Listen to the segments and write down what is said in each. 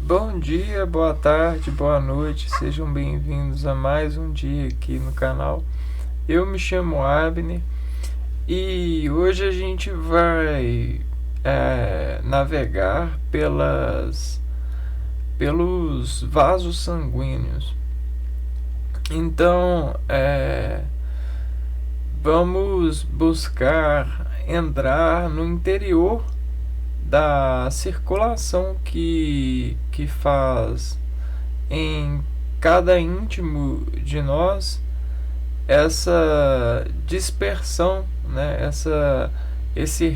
Bom dia, boa tarde, boa noite, sejam bem-vindos a mais um dia aqui no canal. Eu me chamo Abner e hoje a gente vai navegar pelos vasos sanguíneos. Então, vamos buscar entrar no interior da circulação que faz em cada íntimo de nós essa dispersão, né? Esse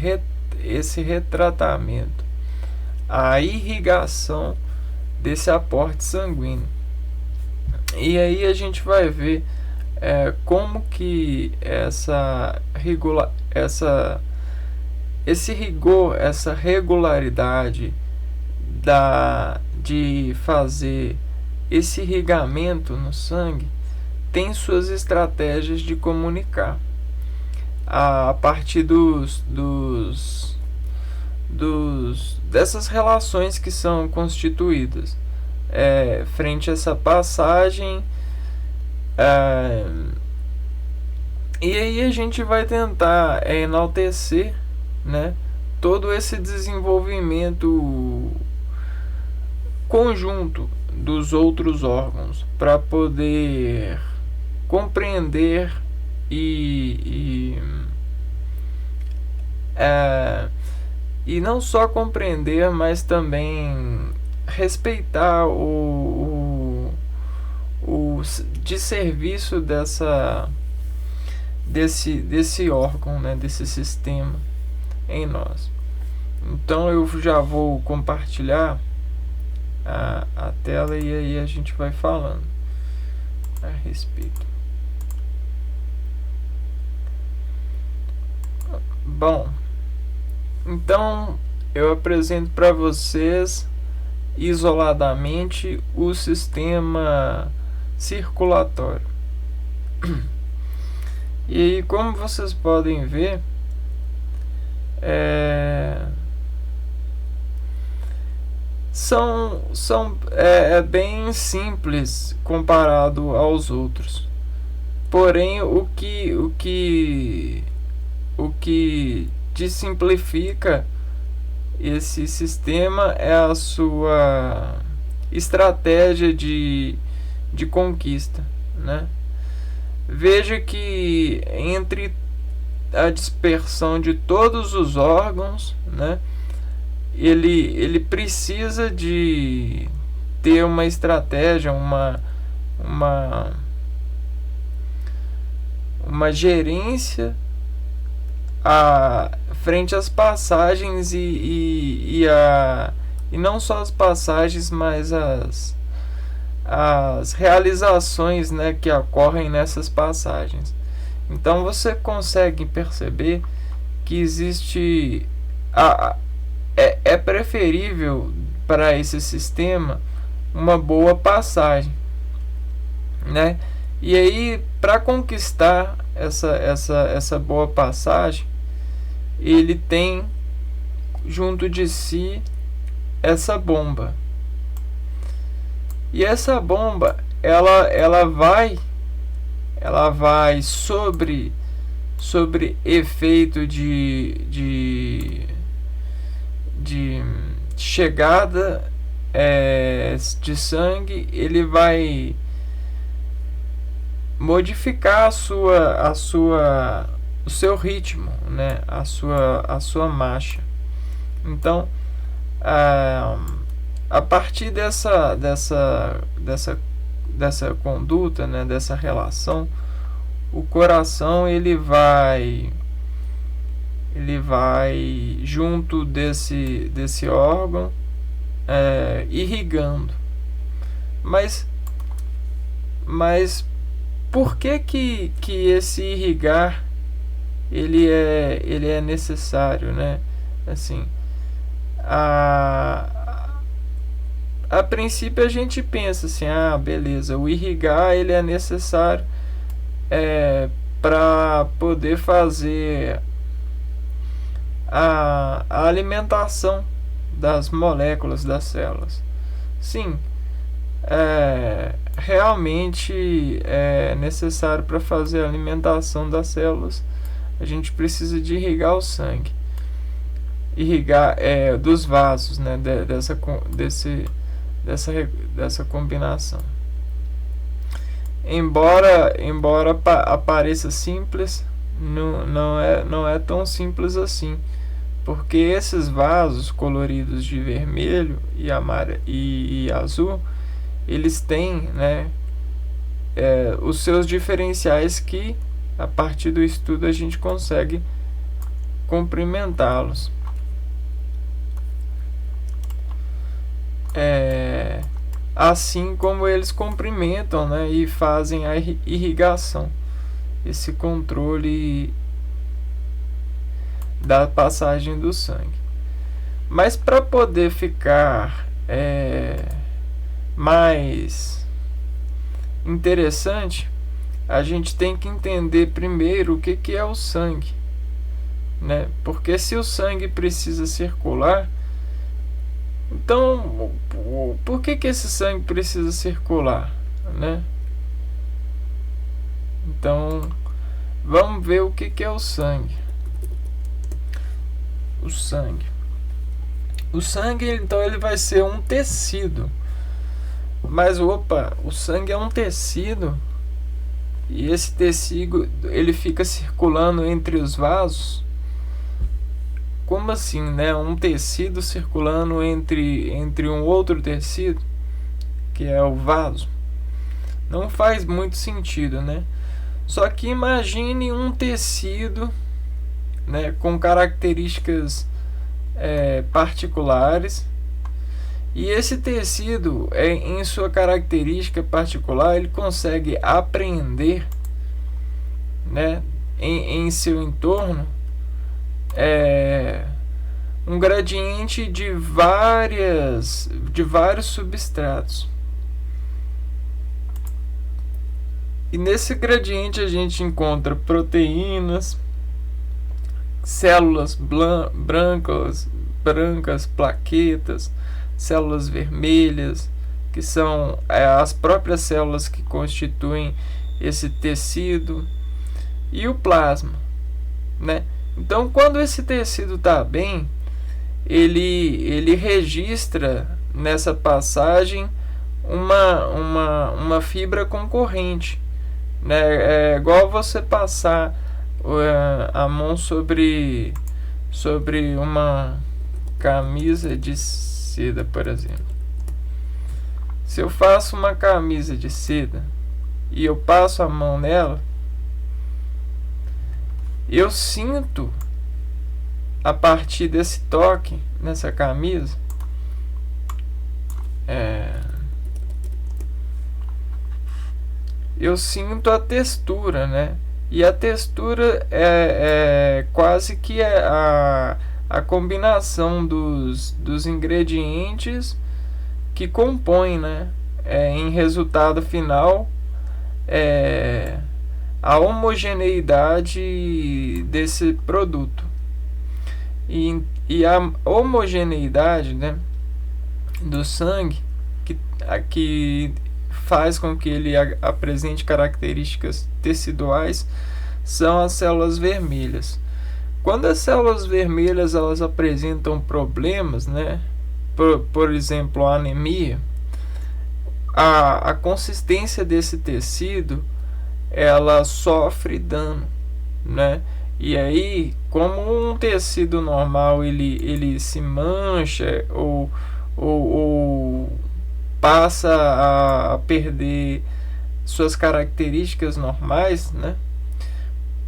retratamento, a irrigação desse aporte sanguíneo. E aí a gente vai ver como que esse rigor, essa regularidade de fazer esse irrigamento no sangue tem suas estratégias de comunicar a partir dessas relações que são constituídas frente a essa passagem. E aí a gente vai tentar enaltecer, né, todo esse desenvolvimento conjunto dos outros órgãos para poder compreender e não só compreender, mas também respeitar o desserviço desse órgão, né, desse sistema em nós. Então eu já vou compartilhar a tela e aí a gente vai falando a respeito. Bom, então eu apresento para vocês isoladamente o sistema circulatório. E aí, como vocês podem ver, é bem simples comparado aos outros. Porém, o que desimplifica esse sistema é a sua estratégia de conquista, né? Veja que entre a dispersão de todos os órgãos, né, ele precisa de ter uma estratégia, uma gerência frente às passagens e não só as passagens, mas as realizações, né, que ocorrem nessas passagens. Então você consegue perceber que existe é preferível para esse sistema uma boa passagem, né? E aí, para conquistar essa boa passagem, ele tem junto de si essa bomba. E essa bomba, ela vai sobre efeito de chegada de sangue, ele vai modificar o seu ritmo, né, a sua marcha. Então, a partir dessa conduta, né, dessa relação, o coração ele vai junto desse órgão irrigando. Mas por que esse irrigar ele é necessário, né? Assim, a princípio a gente pensa assim, beleza, o irrigar ele é necessário para poder fazer a alimentação das moléculas das células. Sim, realmente é necessário para fazer a alimentação das células. A gente precisa de irrigar o sangue, irrigar dos vasos, né, dessa combinação. Embora apareça simples, não é tão simples assim, porque esses vasos coloridos de vermelho e azul, eles têm, né, os seus diferenciais que, a partir do estudo, a gente consegue cumprimentá-los. Assim como eles cumprimentam, né, e fazem a irrigação, esse controle da passagem do sangue. Mas para poder ficar mais interessante, a gente tem que entender primeiro o que é o sangue, né? Porque se o sangue precisa circular, então por que esse sangue precisa circular, né? Então vamos ver o que é o sangue. O sangue, então, ele vai ser um tecido. Mas o sangue é um tecido, e esse tecido ele fica circulando entre os vasos. Como assim, né? Um tecido circulando entre um outro tecido, que é o vaso. Não faz muito sentido, né? Só que imagine um tecido, né, com características particulares, e esse tecido, em sua característica particular, ele consegue apreender, né, em seu entorno um gradiente de vários substratos. E nesse gradiente a gente encontra proteínas, células brancas, plaquetas, células vermelhas, que são as próprias células que constituem esse tecido, e o plasma, né? Então, quando esse tecido está bem, ele registra nessa passagem uma fibra concorrente, né? É igual você passar a mão sobre uma camisa de seda, por exemplo. Se eu faço uma camisa de seda e eu passo a mão nela, eu sinto, a partir desse toque nessa camisa, eu sinto a textura, né? E a textura é quase que a combinação dos ingredientes que compõem, né, em resultado final, a homogeneidade desse produto. E a homogeneidade, né, do sangue, que faz com que ele apresente características teciduais, são as células vermelhas. Quando as células vermelhas elas apresentam problemas, né, por exemplo, a anemia, a consistência desse tecido ela sofre dano, né? E aí, como um tecido normal ele se mancha ou passa a perder suas características normais, né?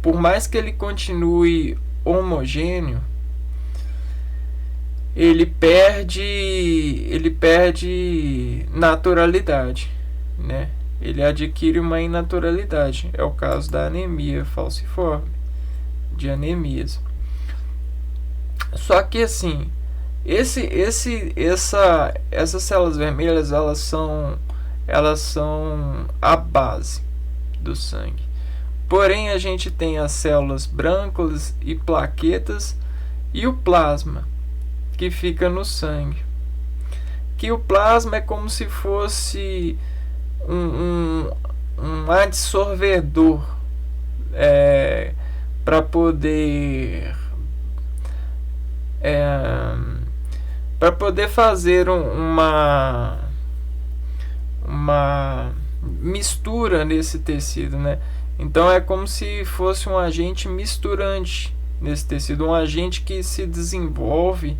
Por mais que ele continue homogêneo, ele perde naturalidade, né? Ele adquire uma inaturalidade. É o caso da anemia falciforme, de anemias. Só que assim, essas células vermelhas elas são a base do sangue. Porém, a gente tem as células brancas e plaquetas e o plasma, que fica no sangue, que o plasma é como se fosse um adsorvedor, para poder fazer uma mistura nesse tecido, né? Então é como se fosse um agente misturante nesse tecido, um agente que se desenvolve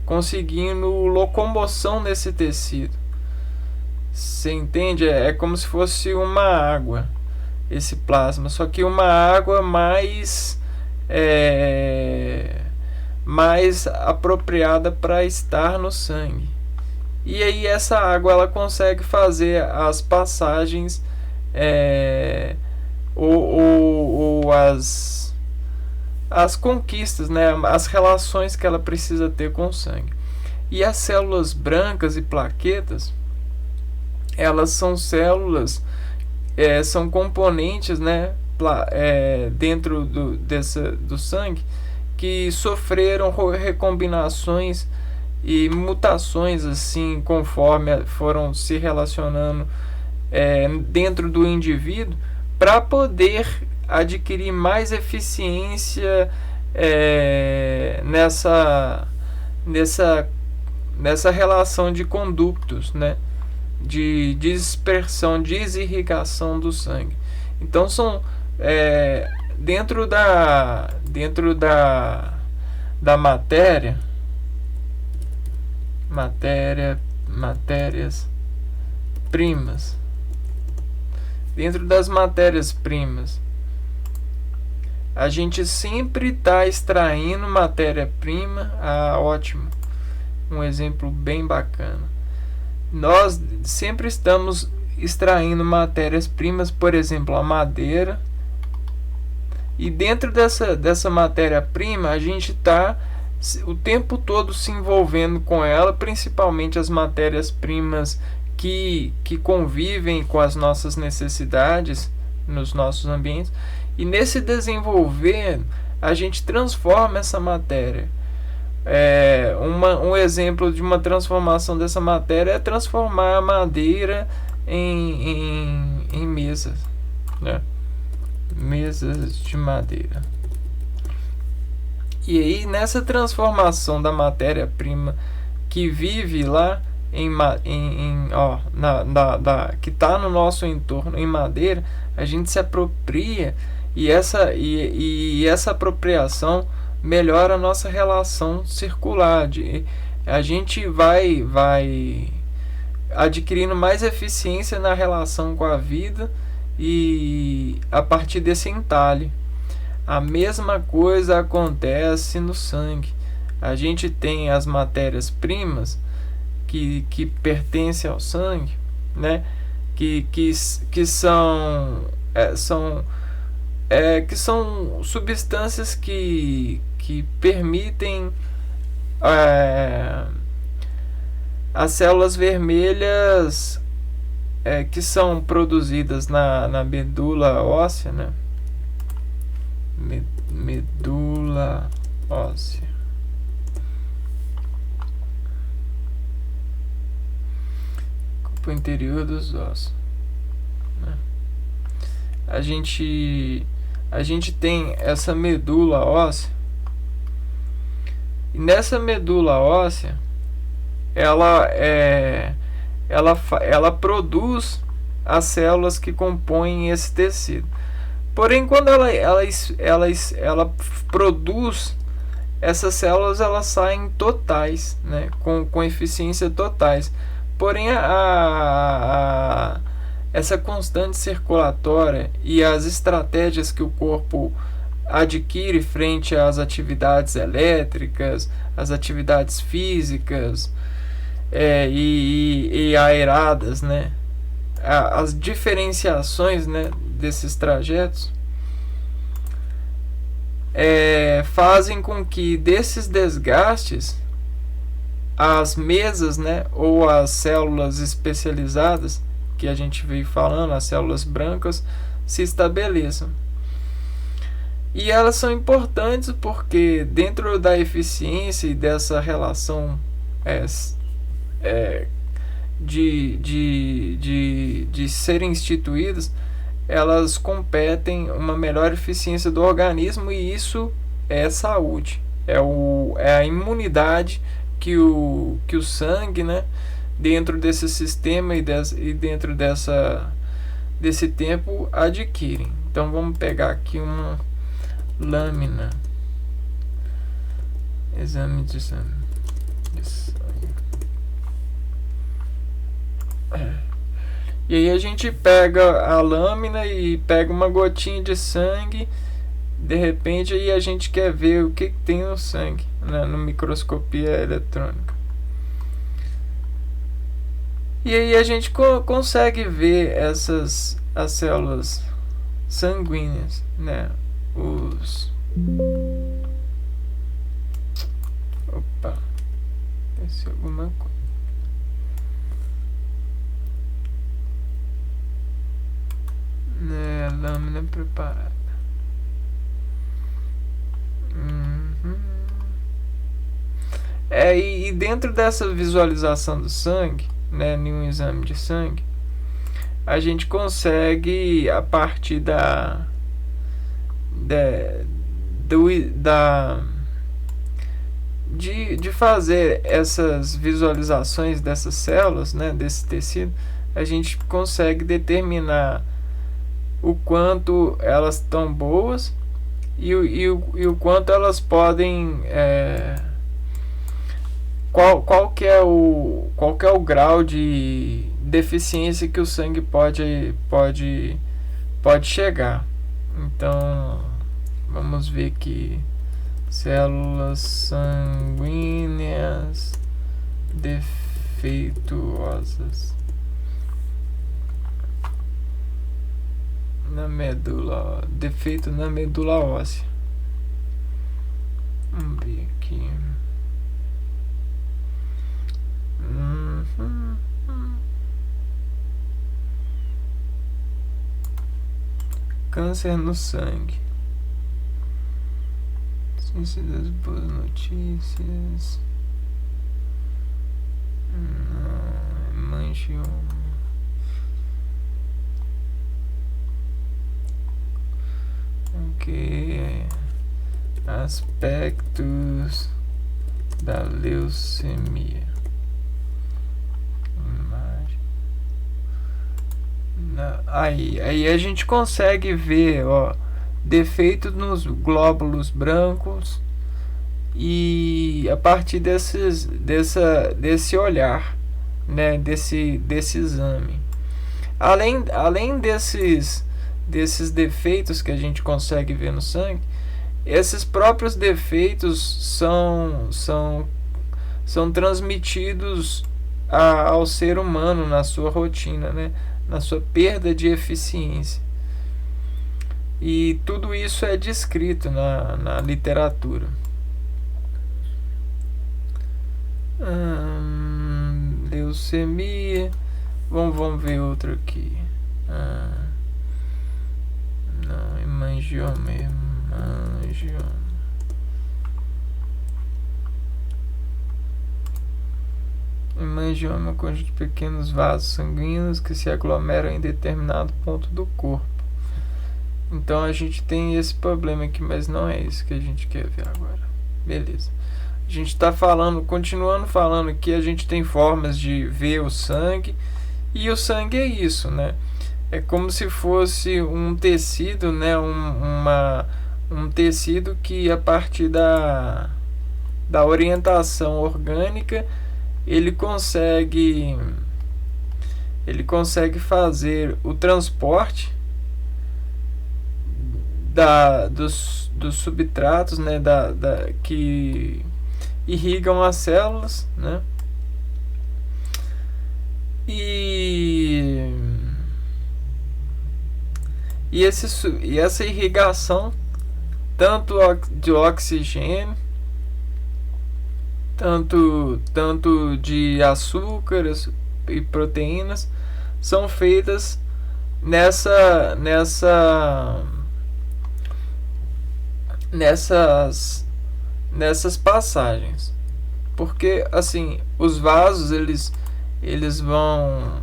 conseguindo locomoção nesse tecido. Você entende? É como se fosse uma água, esse plasma, só que uma água mais apropriada para estar no sangue. E aí essa água ela consegue fazer as passagens ou as conquistas, né? As relações que ela precisa ter com o sangue. E as células brancas e plaquetas, elas são células, são componentes, né? Dentro do sangue, que sofreram recombinações e mutações assim, conforme foram se relacionando dentro do indivíduo, para poder adquirir mais eficiência nessa relação de conductos, né? De dispersão, desirrigação do sangue. Então são dentro da matérias primas. Dentro das matérias-primas, a gente sempre está extraindo matéria-prima. Ótimo. Um exemplo bem bacana. Nós sempre estamos extraindo matérias-primas, por exemplo, a madeira. E dentro dessa matéria-prima, a gente está o tempo todo se envolvendo com ela, principalmente as matérias-primas que convivem com as nossas necessidades nos nossos ambientes. E nesse desenvolver, a gente transforma essa matéria. Um exemplo de uma transformação dessa matéria é transformar a madeira em mesas, né? Mesas de madeira. E aí, nessa transformação da matéria-prima que vive lá que está no nosso entorno em madeira, a gente se apropria, e essa apropriação melhora a nossa relação circular. A gente vai adquirindo mais eficiência na relação com a vida, e a partir desse entalhe. A mesma coisa acontece no sangue. A gente tem as matérias-primas que pertencem ao sangue, né? Que são substâncias que permitem as células vermelhas que são produzidas na medula óssea, né? Medula óssea. Corpo interior dos ossos, né? A gente tem essa medula óssea, e nessa medula óssea ela produz as células que compõem esse tecido. Porém, quando ela produz essas células, elas saem totais, né? Com eficiência totais. Porém, essa constante circulatória e as estratégias que o corpo adquire frente às atividades elétricas, às atividades físicas e aeradas, né? As diferenciações, né, desses trajetos fazem com que desses desgastes as mesas, né, ou as células especializadas que a gente veio falando, as células brancas, se estabeleçam. E elas são importantes porque dentro da eficiência e dessa relação de serem instituídas, elas competem uma melhor eficiência do organismo, e isso é saúde, é a imunidade que o sangue, né, dentro desse sistema e dentro desse tempo adquirem. Então vamos pegar aqui uma lâmina, exame de sangue. E aí a gente pega a lâmina e pega uma gotinha de sangue. De repente aí a gente quer ver o que tem no sangue, né, no microscopia eletrônica. E aí a gente consegue ver as células sanguíneas, né? Opa, desceu alguma coisa. Né, lâmina preparada. E dentro dessa visualização do sangue, né, em um exame de sangue, a gente consegue, a partir de fazer essas visualizações dessas células, né, desse tecido, a gente consegue determinar o quanto elas estão boas e o quanto elas podem, qual que é o grau de deficiência que o sangue pode chegar. Então vamos ver aqui: células sanguíneas defeituosas na medula, defeito na medula óssea. Vamos ver aqui. Câncer no sangue. Ciência das boas notícias. Hemangioma. Ok. Aspectos da leucemia. Aí a gente consegue ver, defeitos nos glóbulos brancos, e a partir desse olhar, né, desse exame. Além desses defeitos que a gente consegue ver no sangue, esses próprios defeitos são transmitidos ao ser humano na sua rotina, né, na sua perda de eficiência. E tudo isso é descrito na literatura. Leucemia. Vamos ver outro aqui. Não, hemangioma. Hemangioma é um conjunto de pequenos vasos sanguíneos que se aglomeram em determinado ponto do corpo. Então a gente tem esse problema aqui, mas não é isso que a gente quer ver agora. Beleza. A gente está continuando falando que a gente tem formas de ver o sangue, e o sangue é isso, né? É como se fosse um tecido, né? Um tecido que, a partir da orientação orgânica, ele consegue fazer o transporte dos substratos, né, que irrigam as células, né? E essa irrigação, tanto de oxigênio, tanto de açúcares e proteínas, são feitas nessas passagens. Porque assim, os vasos eles vão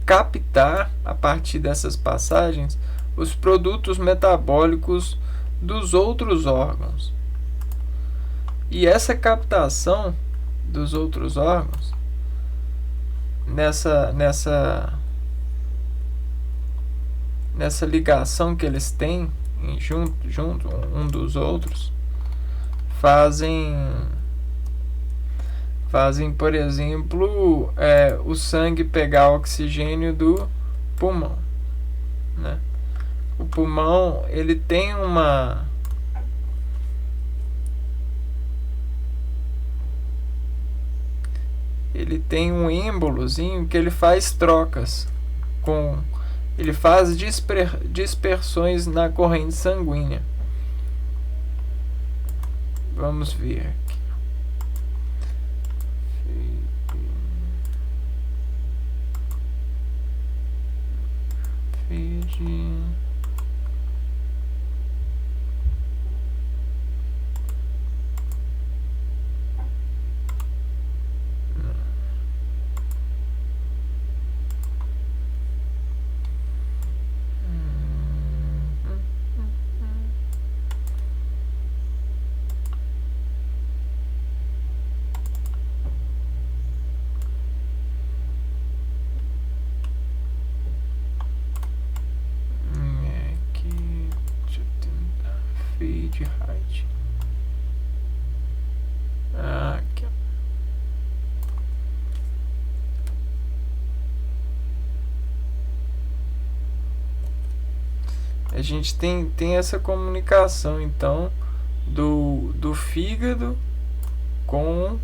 captar a partir dessas passagens os produtos metabólicos dos outros órgãos. E essa captação dos outros órgãos nessa ligação que eles têm junto um dos outros, fazem, por exemplo, o sangue pegar oxigênio do pulmão, né? O pulmão, ele tem um êmbolozinho que ele faz trocas ele faz dispersões na corrente sanguínea. Vamos ver aqui. Feed height. Aqui. A gente tem essa comunicação então do fígado com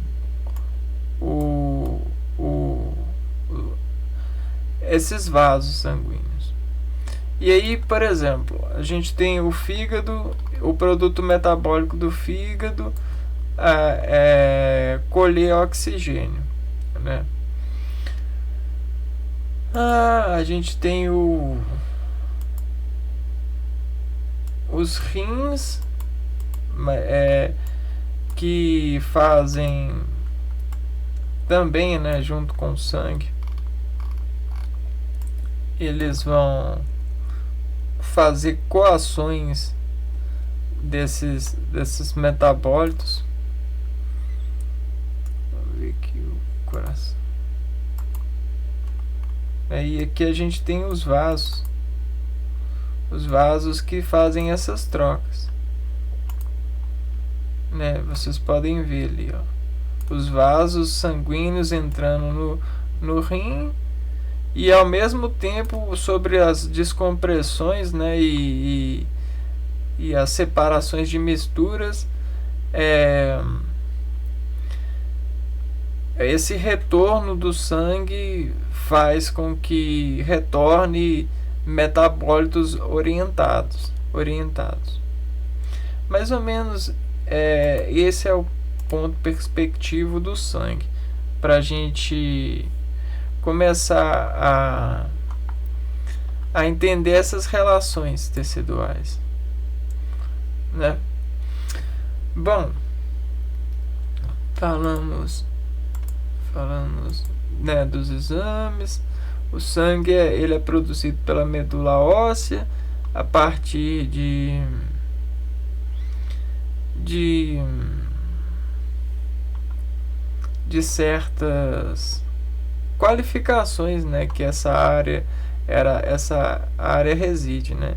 esses vasos sanguíneos. E aí, por exemplo, a gente tem o fígado, o produto metabólico do fígado colher oxigênio, né? A gente tem os rins, que fazem também, né, junto com o sangue, eles vão fazer coações desses metabólitos. Vamos ver aqui o coração. Aí aqui a gente tem os vasos que fazem essas trocas, né? Vocês podem ver ali, ó, os vasos sanguíneos entrando no rim, e ao mesmo tempo, sobre as descompressões, né, e as separações de misturas, esse retorno do sangue faz com que retorne metabólitos orientados. Mais ou menos, esse é o ponto perspectivo do sangue, para a gente começar a entender essas relações teciduais, né? Bom, falamos, né, dos exames. O sangue ele é produzido pela medula óssea a partir de certas qualificações, né, que essa área reside, né?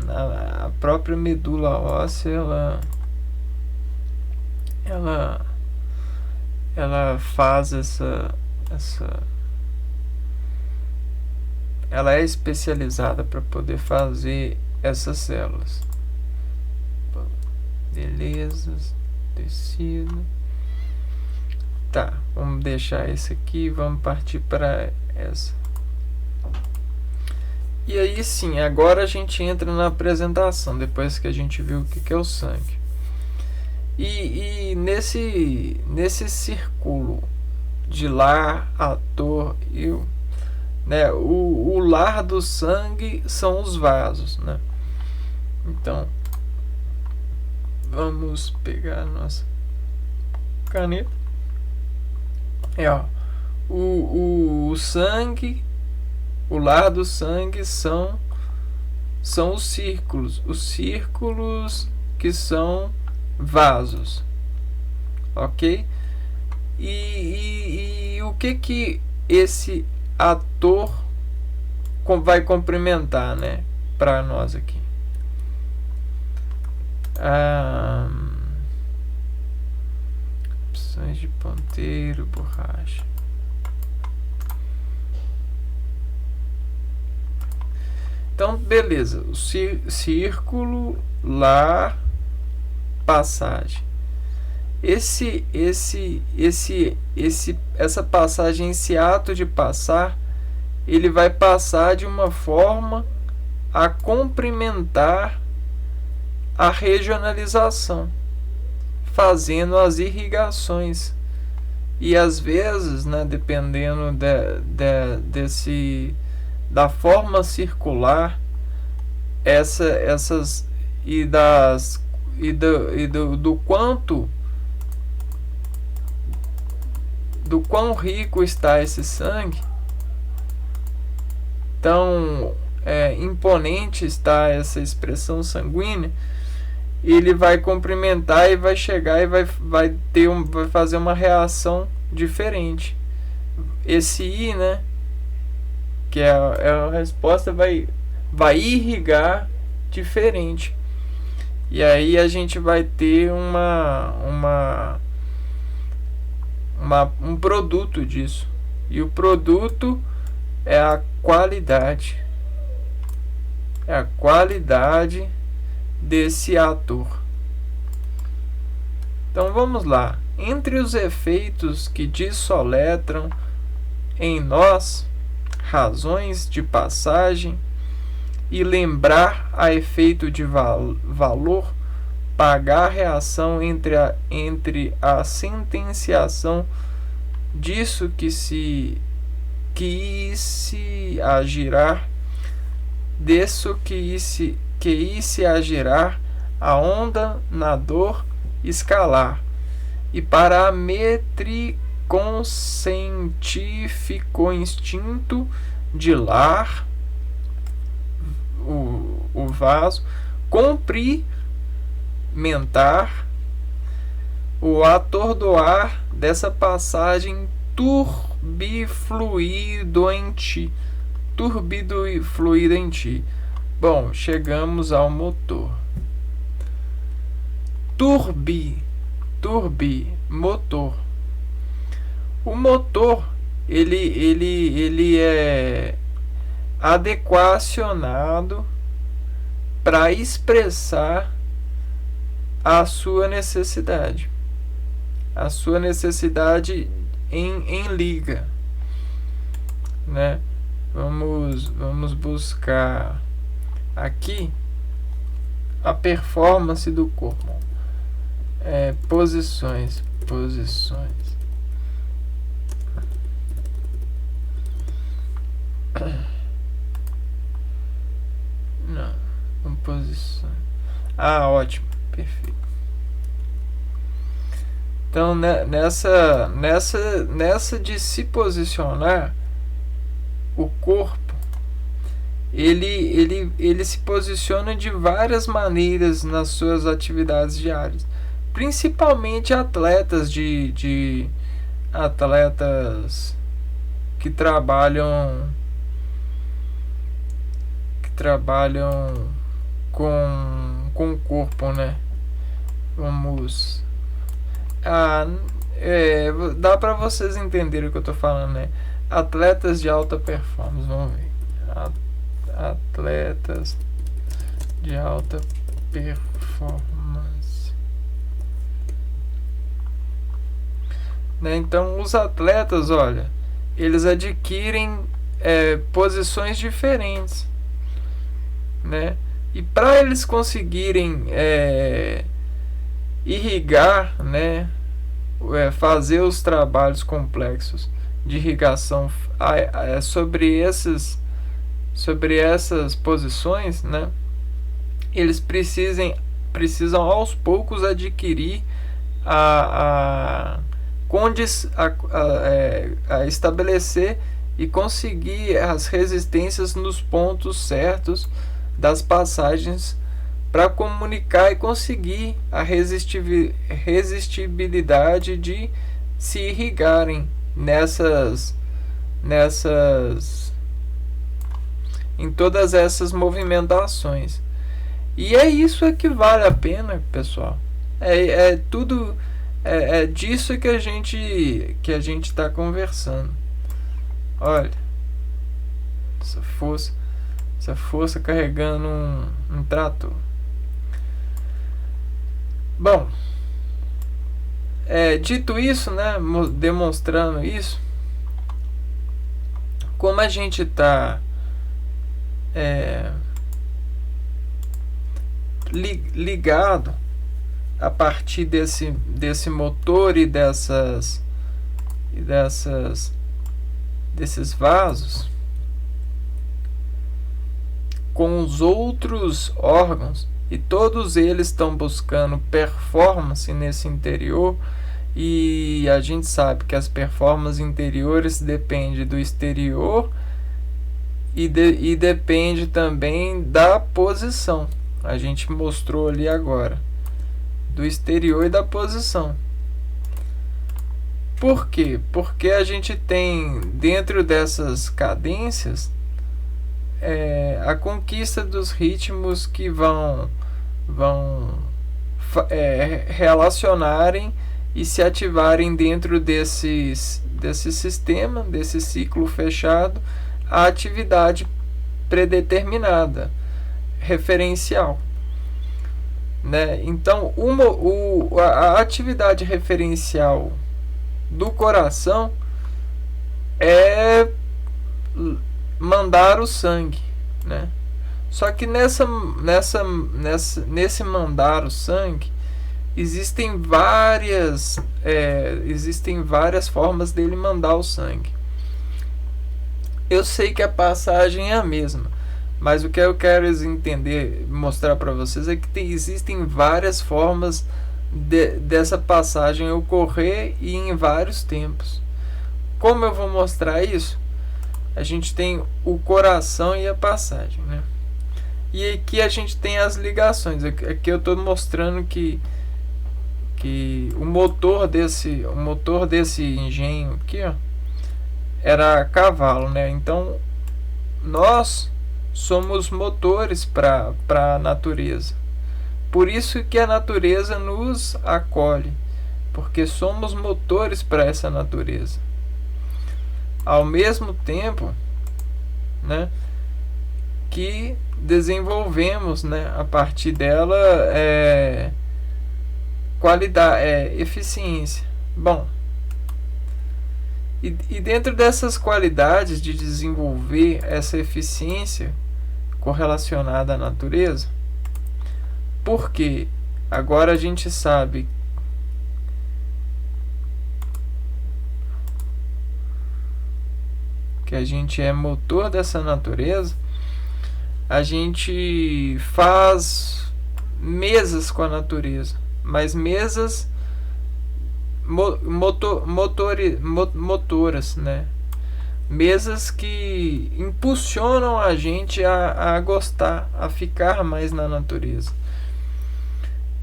A própria medula óssea ela faz ela é especializada para poder fazer essas células. Beleza, tecido. Tá, vamos deixar esse aqui e vamos partir para essa. E aí sim, agora a gente entra na apresentação, depois que a gente viu o que é o sangue. E nesse círculo de lar, ator e né, o lar do sangue são os vasos, né? Então, Vamos pegar a nossa caneta. Ó, o sangue, o lar do sangue são os círculos que são vasos, ok? E o que esse ator vai complementar, né, para nós aqui? Opções de ponteiro, borracha. Então, beleza. O círculo, lar, passagem. Essa passagem, esse ato de passar, ele vai passar de uma forma a complementar a regionalização, fazendo as irrigações. E às vezes, né, dependendo da forma circular, do quão rico está esse sangue, tão imponente está essa expressão sanguínea, ele vai complementar e vai chegar e vai fazer uma reação diferente. Esse I, né, que é a resposta, vai irrigar diferente. E aí a gente vai ter um produto disso. E o produto é a qualidade. É a qualidade desse ator. Então vamos lá. Entre os efeitos que dissoletram em nós razões de passagem e lembrar a efeito de valor, pagar a reação entre a sentenciação disso que se agirá, disso que se agirá a onda na dor escalar, e para a metriconscientifico instinto de lar, o vaso, cumprimentar o atordoar dessa passagem turbifluido em ti. Bom, chegamos ao motor. Motor. O motor, ele é adequacionado para expressar a sua necessidade. A sua necessidade em liga, né? Vamos buscar aqui a performance do corpo. Posições. Não, composição. Ótimo, perfeito. Então, nessa de se posicionar, o corpo, ele se posiciona de várias maneiras nas suas atividades diárias, principalmente atletas atletas que trabalham com o corpo, né? Vamos dá para vocês entenderem o que eu tô falando, né? Atletas de alta performance, vamos ver. Atletas de alta performance, né? Então, os atletas, olha, eles adquirem posições diferentes, né? E para eles conseguirem irrigar, né, fazer os trabalhos complexos de irrigação sobre essas posições, né, eles precisam precisam aos poucos adquirir a estabelecer e conseguir as resistências nos pontos certos das passagens para comunicar e conseguir a resistibilidade de se irrigarem em todas essas movimentações. E é isso que vale a pena, pessoal. É disso que a gente está conversando. Olha, essa força carregando um trator. Bom, dito isso, né, demonstrando isso, como a gente está ligado a partir desse motor e desses vasos com os outros órgãos, e todos eles estão buscando performance nesse interior, e a gente sabe que as performances interiores dependem do exterior e depende também da posição. A gente mostrou ali agora do exterior e da posição. Por quê? Porque a gente tem dentro dessas cadências a conquista dos ritmos que vão relacionarem e se ativarem dentro desse sistema, desse ciclo fechado, a atividade predeterminada, referencial, né? Então, a atividade referencial do coração é mandar o sangue, né? Só que nesse mandar o sangue existem várias formas dele mandar o sangue. Eu sei que a passagem é a mesma, mas o que eu quero entender, mostrar para vocês é que existem várias formas dessa passagem ocorrer e em vários tempos. Como eu vou mostrar isso? A gente tem o coração e a passagem, né? E aqui a gente tem as ligações. Aqui eu estou mostrando que o motor desse engenho aqui, ó, era cavalo, né? Então nós somos motores para a natureza. Por isso que a natureza nos acolhe, porque somos motores para essa natureza. Ao mesmo tempo, né, que desenvolvemos, né, a partir dela qualidade, eficiência. Bom, e dentro dessas qualidades de desenvolver essa eficiência correlacionada à natureza, porque agora a gente sabe que a gente é motor dessa natureza, a gente faz mesas com a natureza, mas mesas motoras, né? Mesas que impulsionam a gente a gostar, a ficar mais na natureza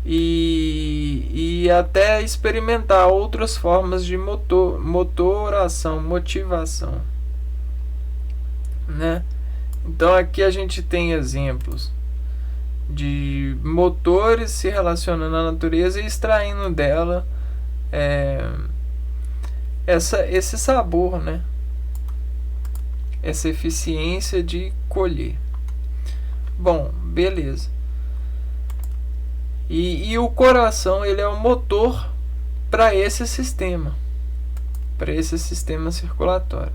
e até experimentar outras formas de motivação, né? Então aqui a gente tem exemplos de motores se relacionando à natureza e extraindo dela esse sabor, né? Essa eficiência de colher. Bom, beleza. E o coração, ele é o motor para esse sistema circulatório,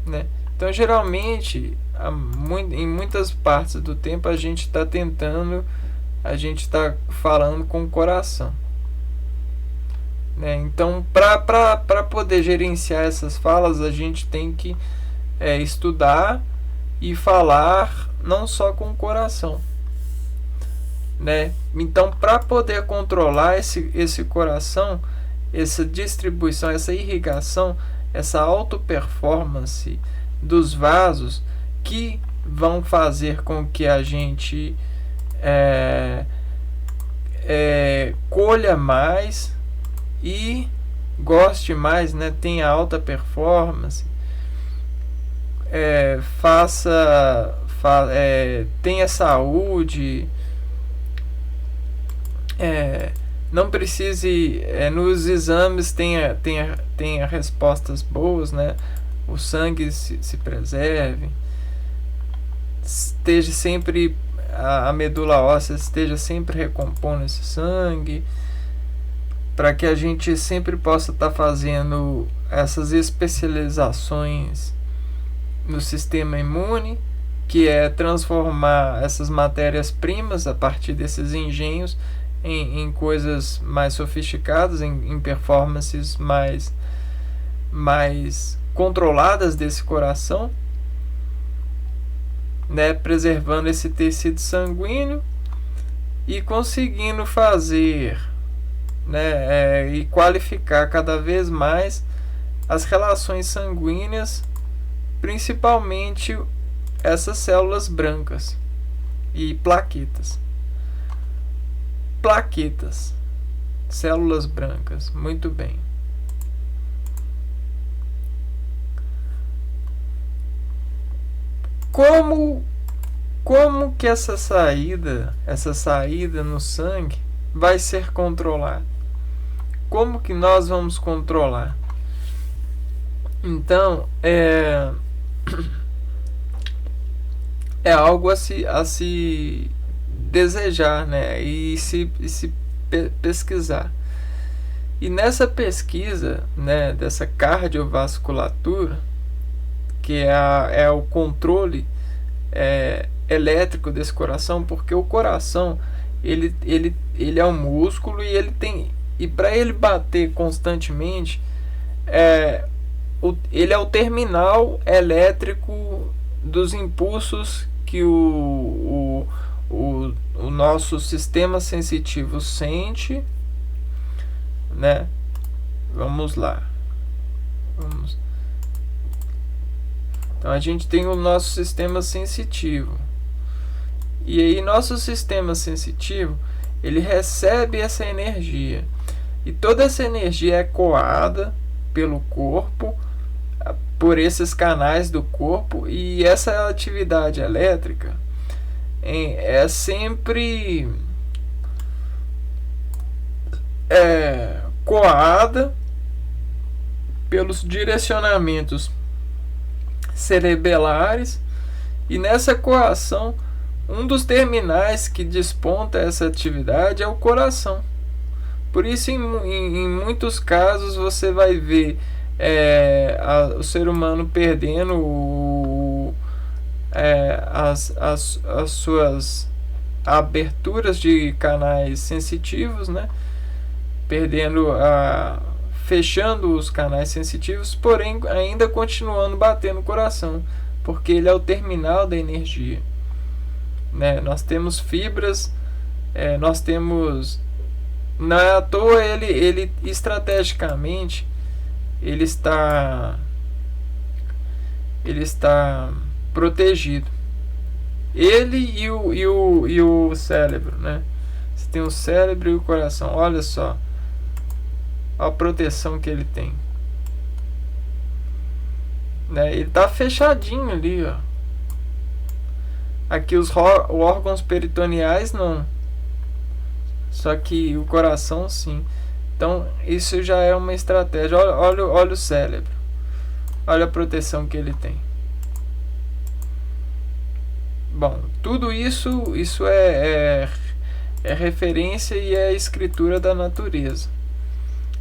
né? Então, geralmente, em muitas partes do tempo, a gente está falando com o coração, né? Então, para poder gerenciar essas falas, a gente tem que estudar e falar não só com o coração, né? Então, para poder controlar esse coração, essa distribuição, essa irrigação, essa auto performance dos vasos, que vão fazer com que a gente colha mais e goste mais, né? Tenha alta performance, tenha saúde, não precise, nos exames tenha respostas boas, né? O sangue se preserve, esteja sempre, a medula óssea esteja sempre recompondo esse sangue, para que a gente sempre possa estar fazendo essas especializações no sistema imune, que é transformar essas matérias-primas a partir desses engenhos em coisas mais sofisticadas, em performances mais controladas desse coração, né, preservando esse tecido sanguíneo e conseguindo fazer, né, e qualificar cada vez mais as relações sanguíneas, principalmente essas células brancas e plaquetas, células brancas. Muito bem. Como que essa saída no sangue vai ser controlada? Como que nós vamos controlar? Então, é algo a se desejar, né? E se pesquisar. E nessa pesquisa, né, dessa cardiovasculatura, que é o controle elétrico desse coração, porque o coração ele é um músculo e ele tem, e para ele bater constantemente, ele é o terminal elétrico dos impulsos que o nosso sistema sensitivo sente, né? Vamos lá. Então a gente tem o nosso sistema sensitivo. E aí nosso sistema sensitivo, ele recebe essa energia. E toda essa energia é coada pelo corpo, por esses canais do corpo, e essa atividade elétrica é sempre coada pelos direcionamentos cerebelares, e nessa coação um dos terminais que desponta essa atividade é o coração. Por isso, em muitos casos, você vai ver o ser humano perdendo as suas aberturas de canais sensitivos, né? Fechando os canais sensitivos, porém ainda continuando batendo o coração, porque ele é o terminal da energia, né? Nós temos fibras, nós temos, não é à toa, ele estrategicamente ele está protegido, ele e o cérebro, né? Você tem o cérebro e o coração. Olha só a proteção que ele tem, né? Ele tá fechadinho ali, ó. Aqui os órgãos peritoneais não, só que o coração sim. Então isso já é uma estratégia. Olha o cérebro, olha a proteção que ele tem. Bom, tudo isso é referência e é escritura da natureza,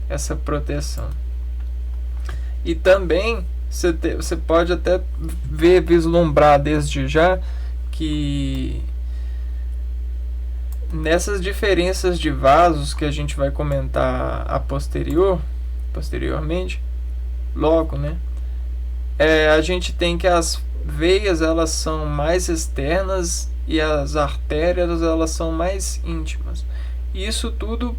essa proteção. E também você pode até vislumbrar desde já que nessas diferenças de vasos que a gente vai comentar posteriormente, logo, né? A gente tem que veias elas são mais externas e as artérias elas são mais íntimas. Isso tudo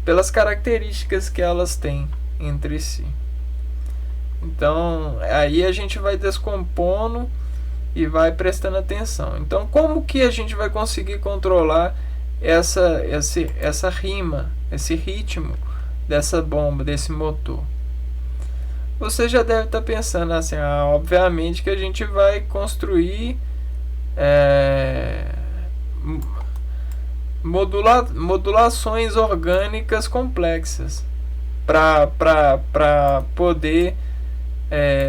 pelas características que elas têm entre si. Então, aí a gente vai descompondo e vai prestando atenção. Então, como que a gente vai conseguir controlar essa rima, esse ritmo dessa bomba, desse motor? Você já deve estar pensando assim, obviamente que a gente vai construir modulações orgânicas complexas para poder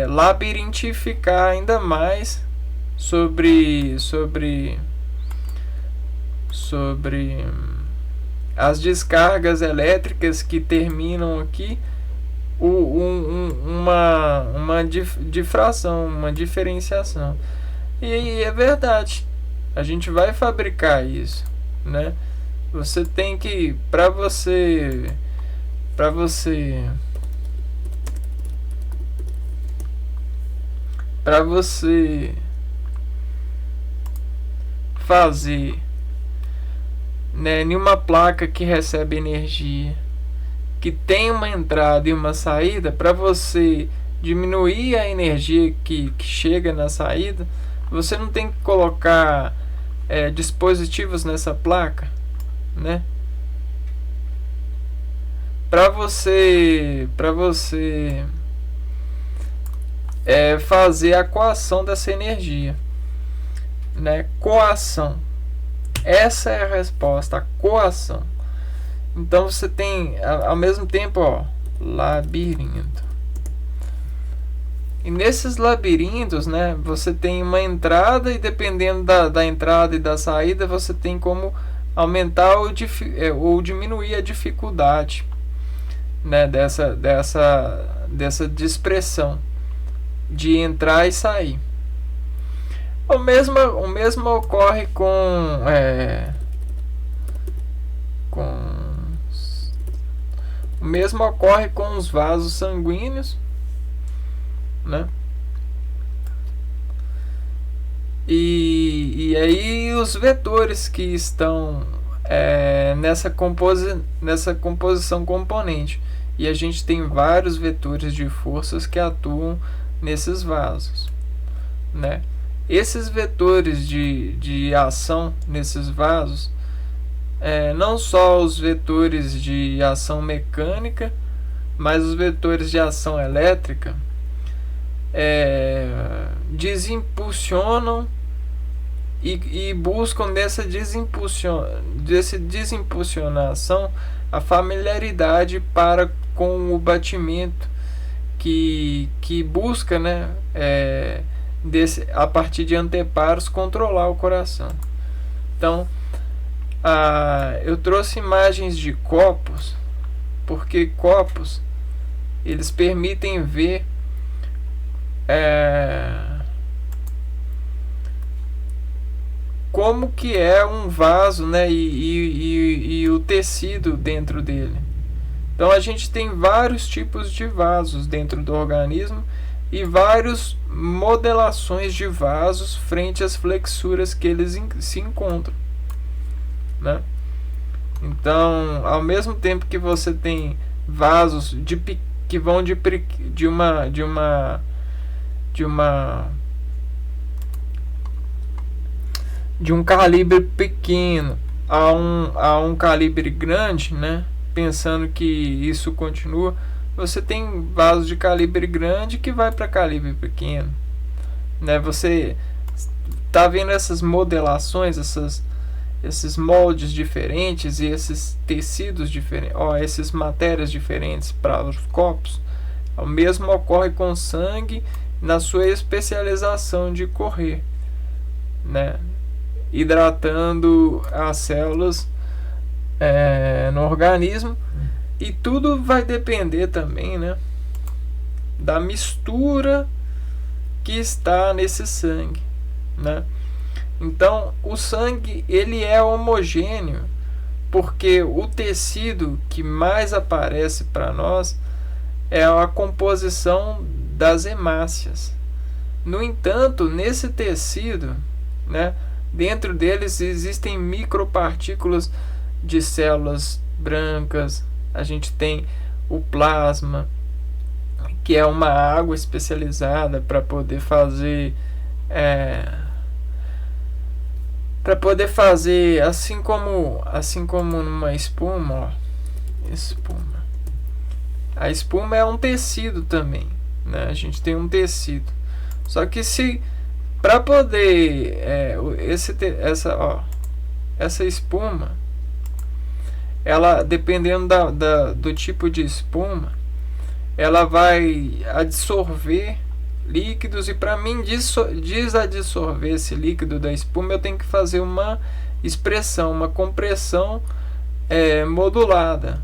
labirintificar ainda mais sobre as descargas elétricas que terminam aqui uma difração, uma diferenciação. E é verdade, a gente vai fabricar isso, né? Você tem que, para você fazer, né, em uma placa que recebe energia, que tem uma entrada e uma saída, para você diminuir a energia que chega na saída, você não tem que colocar dispositivos nessa placa, né? Para você fazer a coação dessa energia, né? Coação, essa é a resposta, a coação. Então você tem ao mesmo tempo, labirinto. E nesses labirintos, né, você tem uma entrada, e dependendo da entrada e da saída, você tem como aumentar ou diminuir a dificuldade, né, dessa dispersão de entrar e sair. O mesmo ocorre o mesmo ocorre com os vasos sanguíneos, né? E aí os vetores que estão nessa composição componente, e a gente tem vários vetores de forças que atuam nesses vasos, né? Esses vetores de ação nesses vasos, não só os vetores de ação mecânica, mas os vetores de ação elétrica desimpulsionam e buscam dessa desimpulsionação a familiaridade para com o batimento que busca, né, a partir de anteparos, controlar o coração. Então, eu trouxe imagens de copos, porque copos eles permitem ver como que é um vaso, né, e o tecido dentro dele. Então a gente tem vários tipos de vasos dentro do organismo e várias modelações de vasos frente às flexuras que eles se encontram, né? Então, ao mesmo tempo que você tem vasos que vão de um calibre pequeno a um calibre grande, né? Pensando que isso continua, você tem vasos de calibre grande que vai para calibre pequeno, né? Você tá vendo essas modelações, esses moldes diferentes e esses tecidos diferentes, essas matérias diferentes para os copos. O mesmo ocorre com o sangue na sua especialização de correr, né? Hidratando as células no organismo, e tudo vai depender também, né, da mistura que está nesse sangue, né? Então o sangue ele é homogêneo porque o tecido que mais aparece para nós é a composição das hemácias. No entanto, nesse tecido, né, dentro deles existem micropartículas de células brancas. A gente tem o plasma, que é uma água especializada para poder fazer assim como numa espuma, ó, espuma. A espuma é um tecido também, né? A gente tem um tecido. Só que se para poder essa espuma, ela, dependendo do tipo de espuma, ela vai adsorver líquidos, e para mim desadsorver esse líquido da espuma, eu tenho que fazer uma expressão, uma compressão modulada.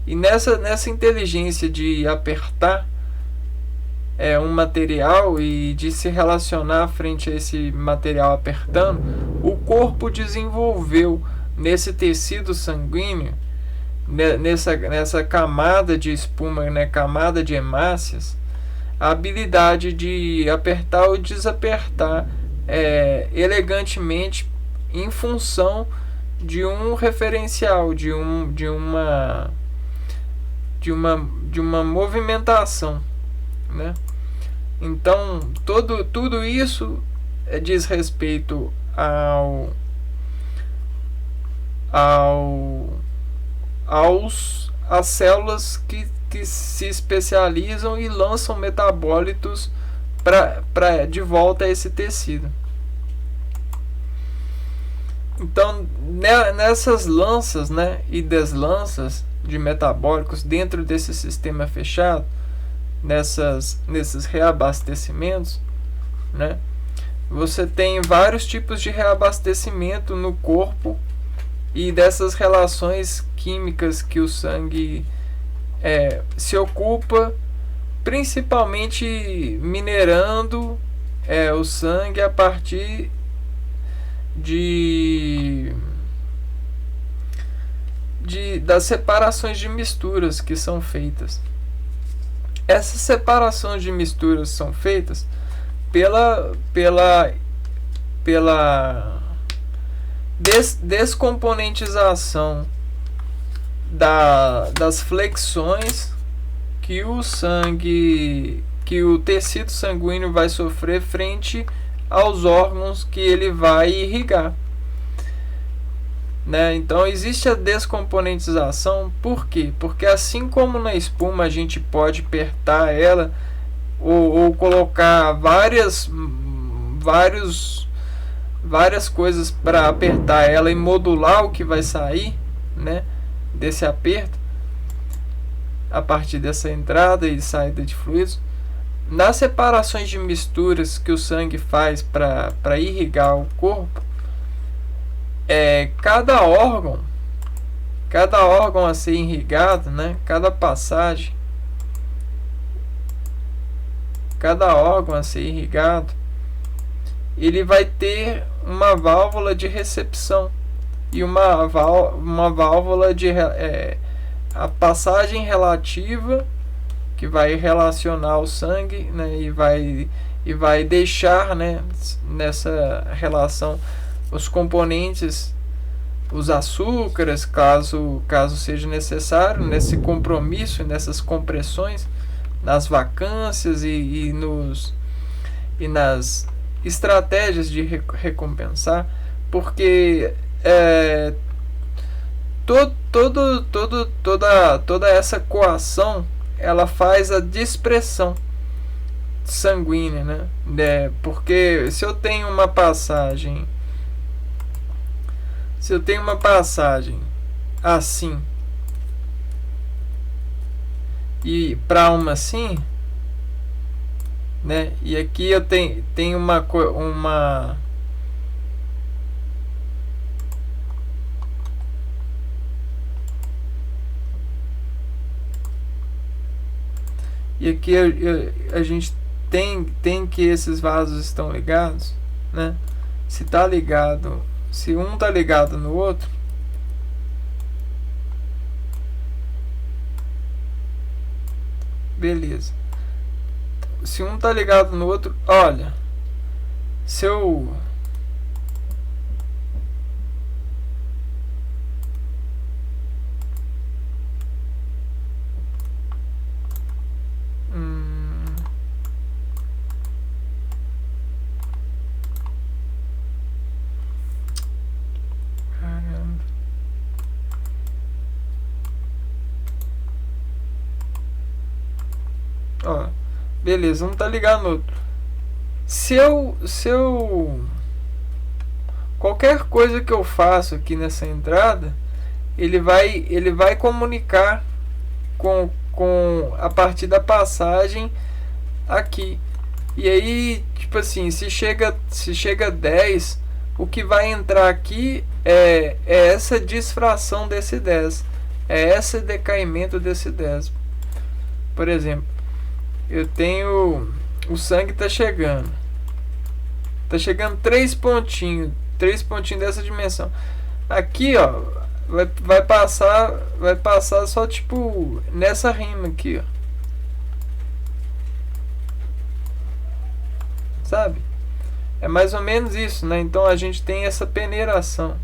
E nessa inteligência de apertar um material e de se relacionar frente a esse material apertando, o corpo desenvolveu nesse tecido sanguíneo, nessa camada de espuma, né, camada de hemácias, a habilidade de apertar ou desapertar elegantemente em função de um referencial, de uma movimentação, né? Então tudo isso diz respeito às células que se especializam e lançam metabólitos de volta a esse tecido. Então, nessas lanças, né, e deslanças de metabólicos dentro desse sistema fechado, nesses reabastecimentos, né, você tem vários tipos de reabastecimento no corpo e dessas relações químicas que o sangue se ocupa, principalmente minerando o sangue a partir das separações de misturas que são feitas. Essas separações de misturas são feitas pela descomponentização das flexões que o tecido sanguíneo vai sofrer frente aos órgãos que ele vai irrigar, né? Então existe a descomponentização. Por quê? Porque assim como na espuma a gente pode apertar ela ou colocar várias coisas para apertar ela e modular o que vai sair, né, desse aperto a partir dessa entrada e saída de fluidos. Nas separações de misturas que o sangue faz para irrigar o corpo, cada órgão a ser irrigado, né, cada órgão a ser irrigado, ele vai ter uma válvula de recepção e uma válvula de a passagem relativa, que vai relacionar o sangue, né, e vai deixar, né, nessa relação os componentes, os açúcares, caso seja necessário, nesse compromisso, nessas compressões, nas vacâncias e nas estratégias de recompensar, porque toda essa coação, ela faz a dispersão sanguínea, né? Porque se eu tenho uma passagem assim e para uma assim, né? E aqui eu tenho uma e aqui a gente tem que esses vasos estão ligados, né? Se um tá ligado no outro, beleza. se um tá ligado no outro, olha, se eu caramba. Ó, beleza, um tá ligado no outro. Se eu qualquer coisa que eu faço aqui nessa entrada, ele vai comunicar com a partir da passagem aqui. E aí, tipo assim, se chega a 10, o que vai entrar aqui é essa disfração desse 10. É esse decaimento desse 10. Por exemplo, eu tenho. O sangue tá chegando. Tá chegando 3 pontinhos. 3 pontinhos dessa dimensão. Aqui, ó. Vai passar só tipo nessa rima aqui, ó. Sabe? É mais ou menos isso, né? Então a gente tem essa peneiração,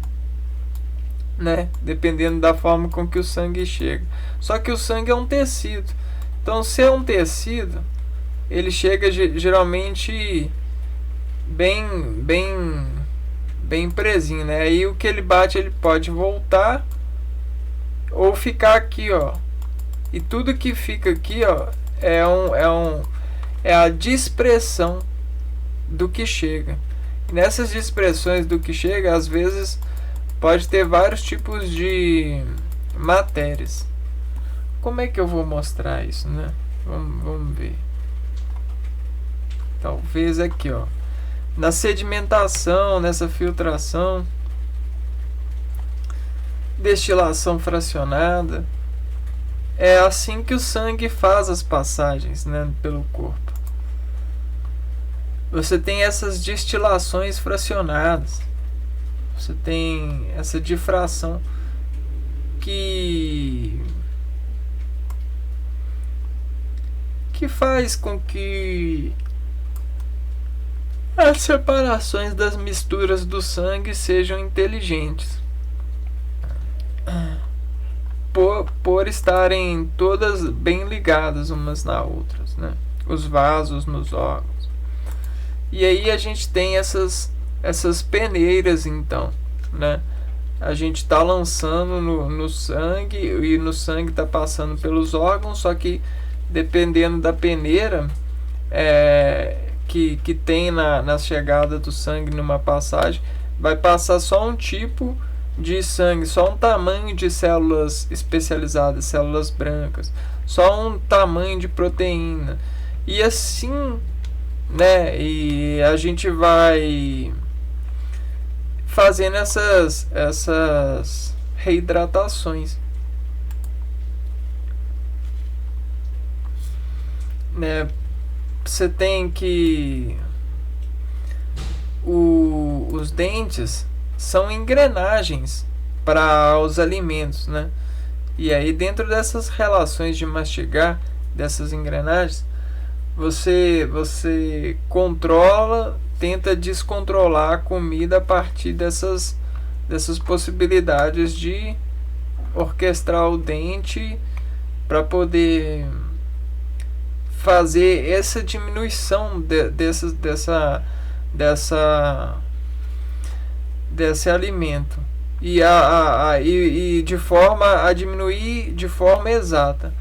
né? Dependendo da forma com que o sangue chega. Só que o sangue é um tecido. Então, se é um tecido, ele chega geralmente bem presinho, né? Aí o que ele bate, ele pode voltar ou ficar aqui, ó. E tudo que fica aqui, ó, é a dispersão do que chega. E nessas dispersões do que chega, às vezes pode ter vários tipos de matérias. Como é que eu vou mostrar isso, né? Vamos ver. Talvez aqui, ó. Na sedimentação, nessa filtração, destilação fracionada. É assim que o sangue faz as passagens, né, pelo corpo. Você tem essas destilações fracionadas. Você tem essa difração que faz com que as separações das misturas do sangue sejam inteligentes, por estarem todas bem ligadas umas nas outras, né? Os vasos nos órgãos. E aí a gente tem essas peneiras, então, né? A gente está lançando no sangue, e no sangue está passando pelos órgãos, só que dependendo da peneira que tem na chegada do sangue numa passagem, vai passar só um tipo de sangue, só um tamanho de células especializadas, células brancas, só um tamanho de proteína. E assim, né? E a gente vai fazendo essas reidratações, né? Você tem que os dentes são engrenagens para os alimentos, né? E aí dentro dessas relações de mastigar, dessas engrenagens, você controla, tenta descontrolar a comida a partir dessas possibilidades de orquestrar o dente para poder fazer essa diminuição desse alimento e de forma a diminuir de forma exata.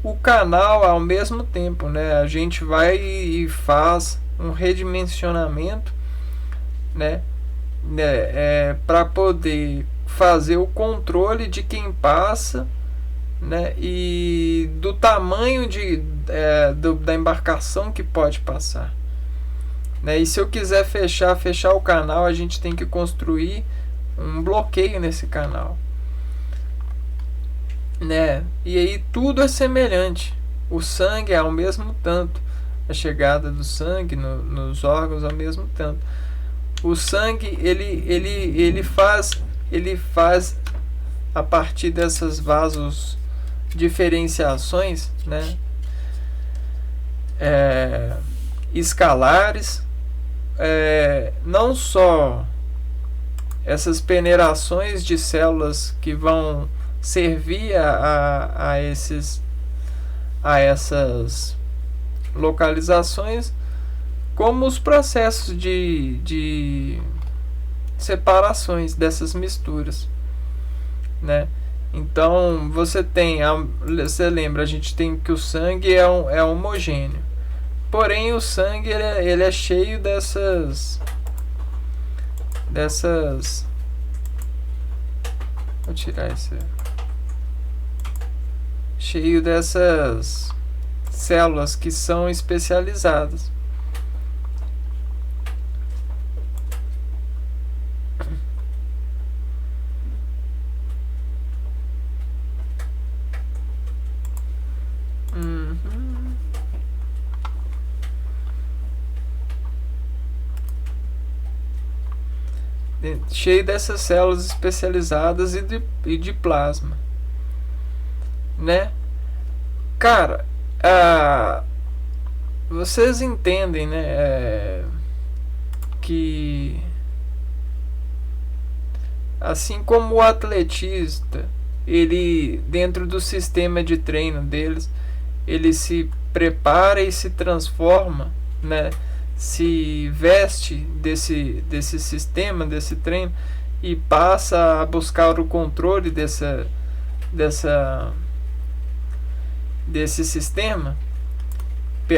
O canal, ao mesmo tempo, né, a gente vai e faz um redimensionamento, né, para poder fazer o controle de quem passa, né, e do tamanho da embarcação que pode passar, né. E se eu quiser fechar o canal, a gente tem que construir um bloqueio nesse canal, né. E aí tudo é semelhante. O sangue é ao mesmo tanto, a chegada do sangue nos órgãos ao mesmo tanto. O sangue ele faz a partir dessas vasos diferenciações, né, é, escalares, não só essas peneirações de células que vão servir a essas localizações, como os processos de separações dessas misturas, né? Então você lembra, a gente tem que o sangue é homogêneo, porém o sangue ele é cheio dessas vou tirar esse, cheio dessas células que são especializadas. Cheio dessas células especializadas e de plasma, né? Cara, vocês entendem, né? Que assim como o atletista, ele dentro do sistema de treino deles, ele se prepara e se transforma, né? Se veste desse sistema, desse treino, e passa a buscar o controle desse sistema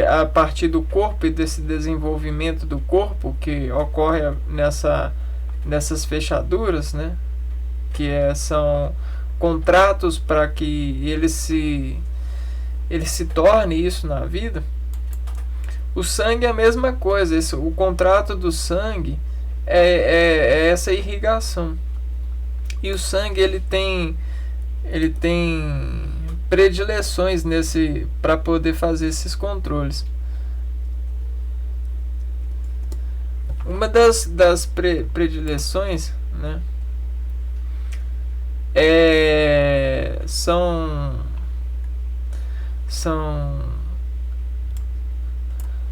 a partir do corpo e desse desenvolvimento do corpo que ocorre nessas fechaduras, né? Que são contratos para que ele se torne isso na vida. O sangue é a mesma coisa. O contrato do sangue é essa irrigação. E o sangue ele tem predileções para poder fazer esses controles. Uma das predileções, né,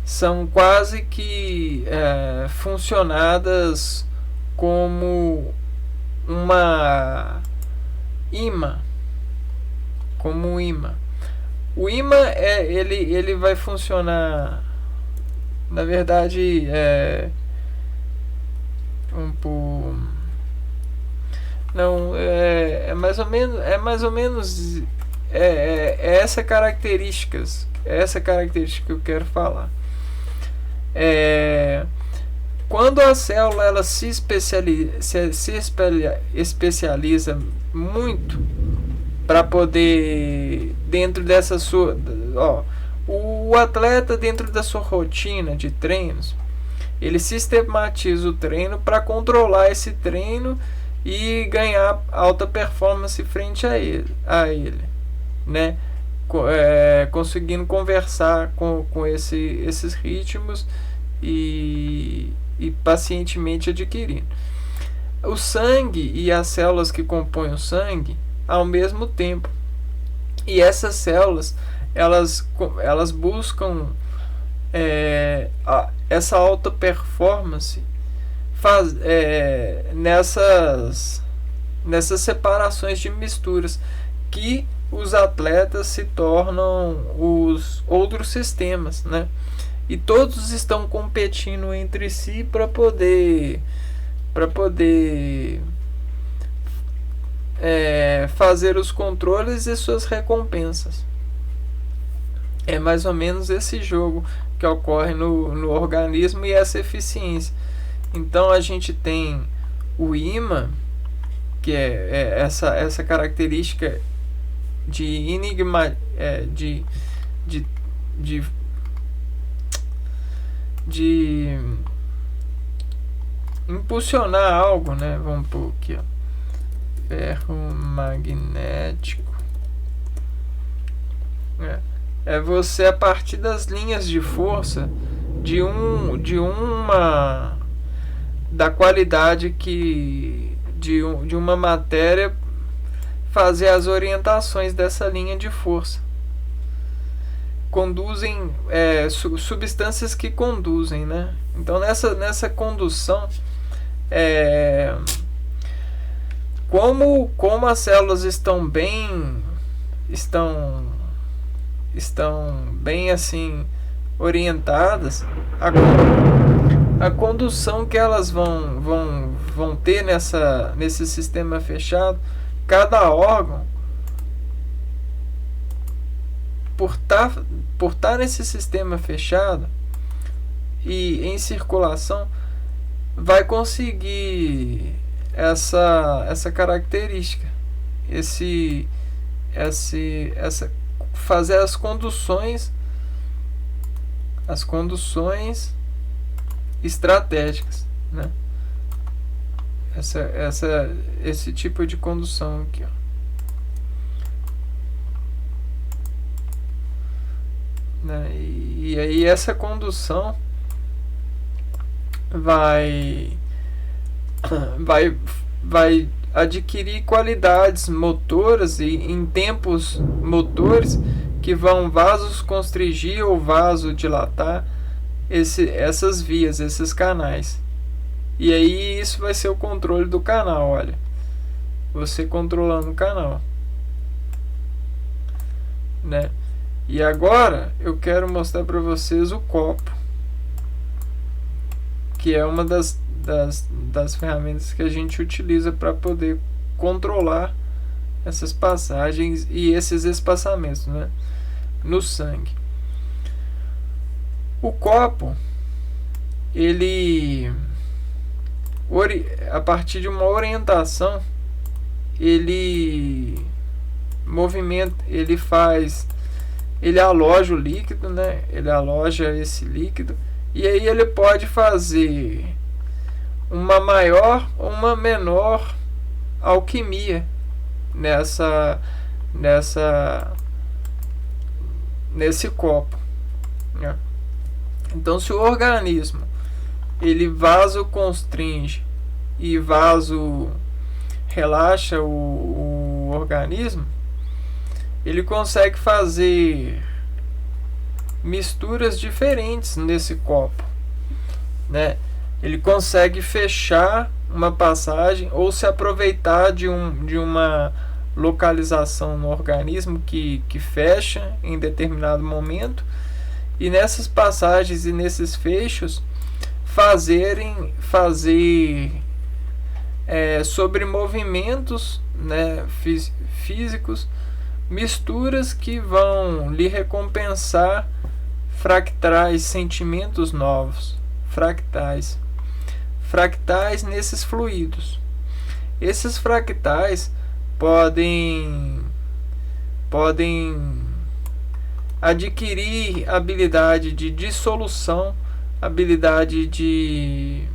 são quase que funcionadas como uma imã, como um imã. O imã ele vai funcionar, na verdade, mais ou menos essa característica que eu quero falar. Quando a célula ela se especializa muito para poder, dentro dessa sua, o atleta dentro da sua rotina de treinos, ele sistematiza o treino para controlar esse treino e ganhar alta performance frente a ele, né? Conseguindo conversar com esses ritmos e pacientemente adquirindo. O sangue e as células que compõem o sangue ao mesmo tempo. E essas células elas buscam essa alta performance nessas separações de misturas que os atletas se tornam os outros sistemas, né? E todos estão competindo entre si para poder fazer os controles e suas recompensas. É mais ou menos esse jogo que ocorre no organismo e essa eficiência. Então a gente tem o imã, que é essa característica de impulsionar algo, né? Vamos pôr aqui, ferro magnético. É você, a partir das linhas de força da qualidade de uma matéria, fazer as orientações dessa linha de força. conduzem, substâncias que conduzem, né? Então nessa condução, como as células estão bem assim orientadas, a condução que elas vão ter nesse sistema fechado, cada órgão, por estar nesse sistema fechado e em circulação, vai conseguir essa característica, fazer as conduções estratégicas, né? Esse tipo de condução aqui, ó. Né? E aí essa condução vai adquirir qualidades motoras e em tempos motores que vão vasoconstrigir ou vasodilatar essas vias, esses canais. E aí isso vai ser o controle do canal, olha. Você controlando o canal, né? E agora eu quero mostrar para vocês o copo, que é uma das ferramentas que a gente utiliza para poder controlar essas passagens e esses espaçamentos, né, no sangue. O copo, ele, a partir de uma orientação, ele aloja o líquido, né? Ele aloja esse líquido e aí ele pode fazer uma maior ou uma menor alquimia nesse copo, né? Então, se o organismo ele vasoconstringe e relaxa o organismo, ele consegue fazer misturas diferentes nesse copo, né? Ele consegue fechar uma passagem ou se aproveitar de uma localização no organismo que fecha em determinado momento, e nessas passagens e nesses fechos fazer sobre movimentos, né, físicos, misturas que vão lhe recompensar fractais, sentimentos novos, fractais nesses fluidos. Esses fractais podem adquirir habilidade de dissolução, habilidade de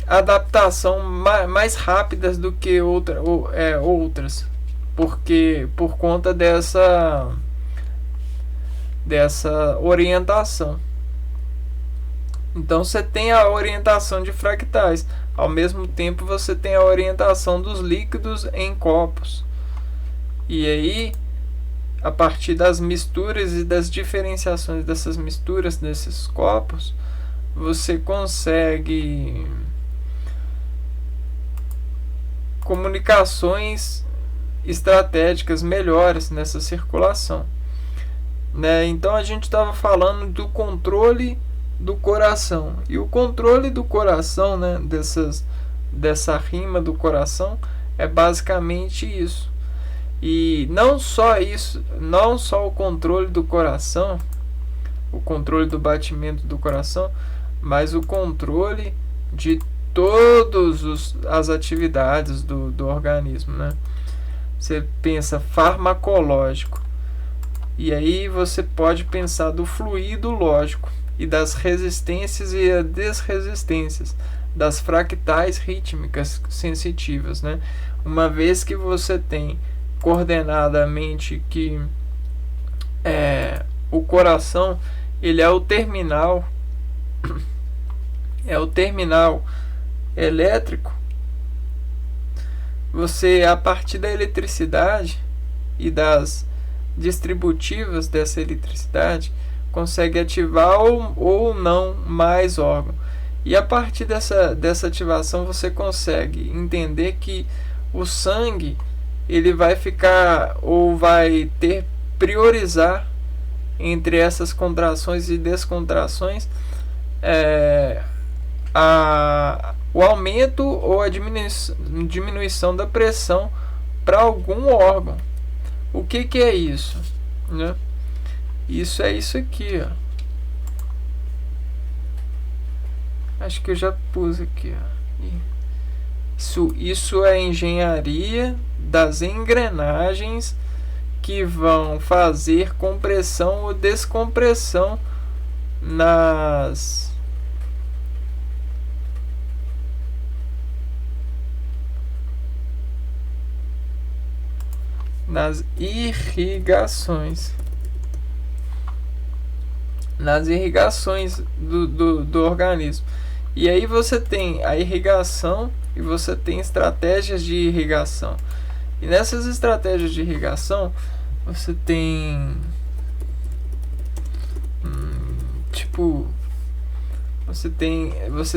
adaptação mais rápidas do que outras, porque por conta dessa orientação. Então você tem a orientação de fractais, ao mesmo tempo você tem a orientação dos líquidos em copos. E aí, a partir das misturas e das diferenciações dessas misturas desses copos, você consegue comunicações estratégicas melhores nessa circulação, né? Então a gente estava falando do controle do coração, e o controle do coração, né, dessa rima do coração, é basicamente isso. E não só isso, não só o controle do coração, o controle do batimento do coração, mas o controle de todas as atividades do organismo, né? Você pensa farmacológico, e aí você pode pensar do fluido lógico e das resistências e desresistências, das fractais rítmicas sensitivas, né? Uma vez que você tem coordenadamente que o coração ele é o terminal elétrico, você, a partir da eletricidade e das distributivas dessa eletricidade consegue ativar ou não mais órgão. E a partir dessa ativação você consegue entender que o sangue ele vai ficar ou vai priorizar entre essas contrações e descontrações o aumento ou a diminuição da pressão para algum órgão. O que é isso? Né? Isso é isso aqui, ó. Acho que eu já pus aqui, ó. Isso é a engenharia das engrenagens que vão fazer compressão ou descompressão nas irrigações. Nas irrigações do organismo. E aí você tem a irrigação e você tem estratégias de irrigação. E nessas estratégias de irrigação você tem você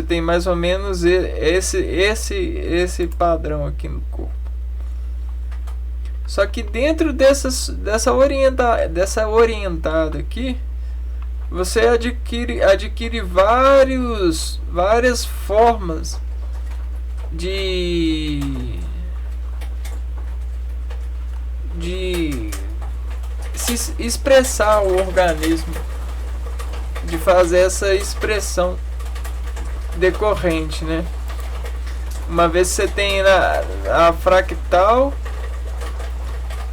tem mais ou menos esse padrão aqui no corpo. Só que dentro dessa orientada aqui, você adquire várias formas de se expressar o organismo, de fazer essa expressão decorrente, né? Uma vez você tem a fractal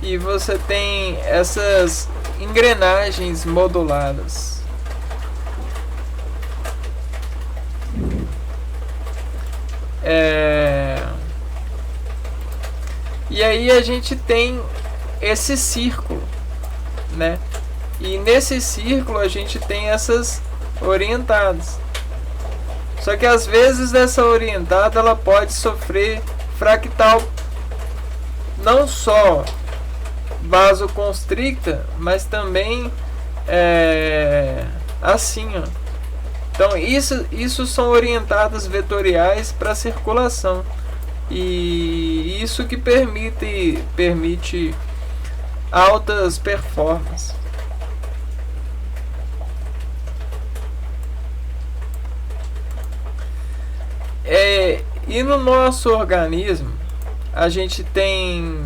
e você tem essas engrenagens moduladas. E aí a gente tem esse círculo, né? E nesse círculo a gente tem essas orientadas. Só que às vezes essa orientada ela pode sofrer fractal, não só vasoconstricta, mas também assim, ó. Então isso são orientadas vetoriais para circulação, e isso que permite altas performances. E no nosso organismo a gente tem,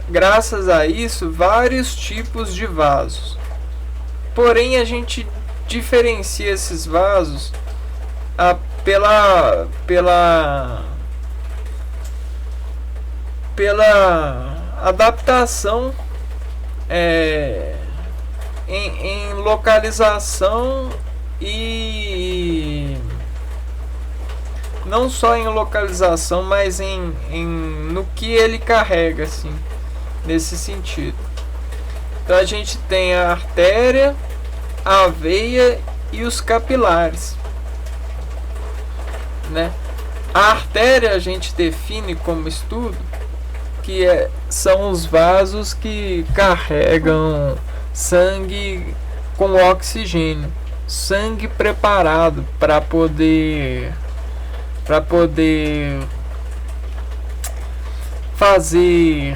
graças a isso, vários tipos de vasos. Porém, a gente diferencia esses vasos pela adaptação em localização, e não só em localização, mas no que ele carrega, assim, nesse sentido. Então a gente tem a artéria, a veia e os capilares, né? A artéria a gente define como estudo que são os vasos que carregam sangue com oxigênio, sangue preparado para poder fazer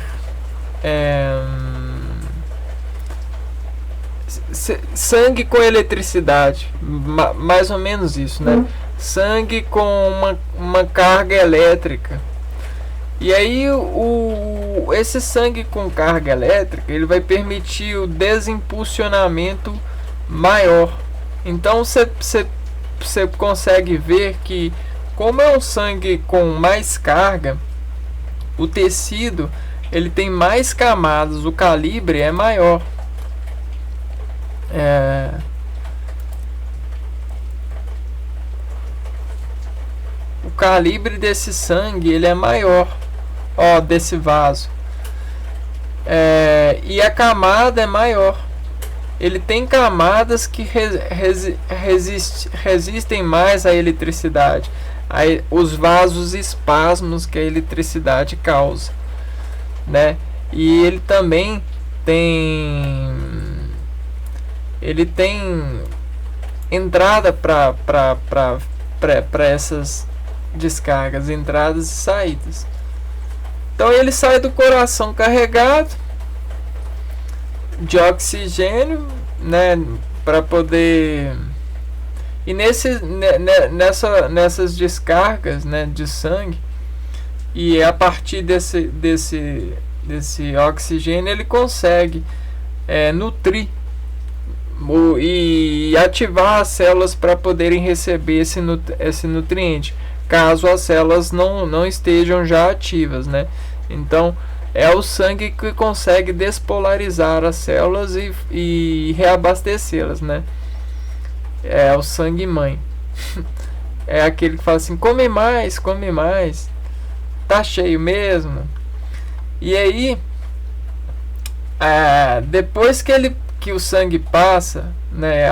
sangue com eletricidade, mais ou menos isso, né? Sangue com uma carga elétrica. E aí esse sangue com carga elétrica ele vai permitir o desimpulsionamento maior. Então você consegue ver que, como é um sangue com mais carga, o tecido ele tem mais camadas, o calibre é maior. O calibre desse sangue ele é maior, desse vaso, e a camada é maior. Ele tem camadas que resistem mais à eletricidade, os vasos espasmos que a eletricidade causa, né? E ele tem entrada para essas descargas, entradas e saídas. Então ele sai do coração carregado de oxigênio, né, para poder. E nessas descargas, né, de sangue, e a partir desse oxigênio ele consegue nutrir e ativar as células para poderem receber esse nutriente, caso as células não estejam já ativas, né? Então é o sangue que consegue despolarizar as células e reabastecê-las, né? É o sangue mãe. É aquele que fala assim: come mais, tá cheio mesmo. E aí, depois que o sangue passa, né,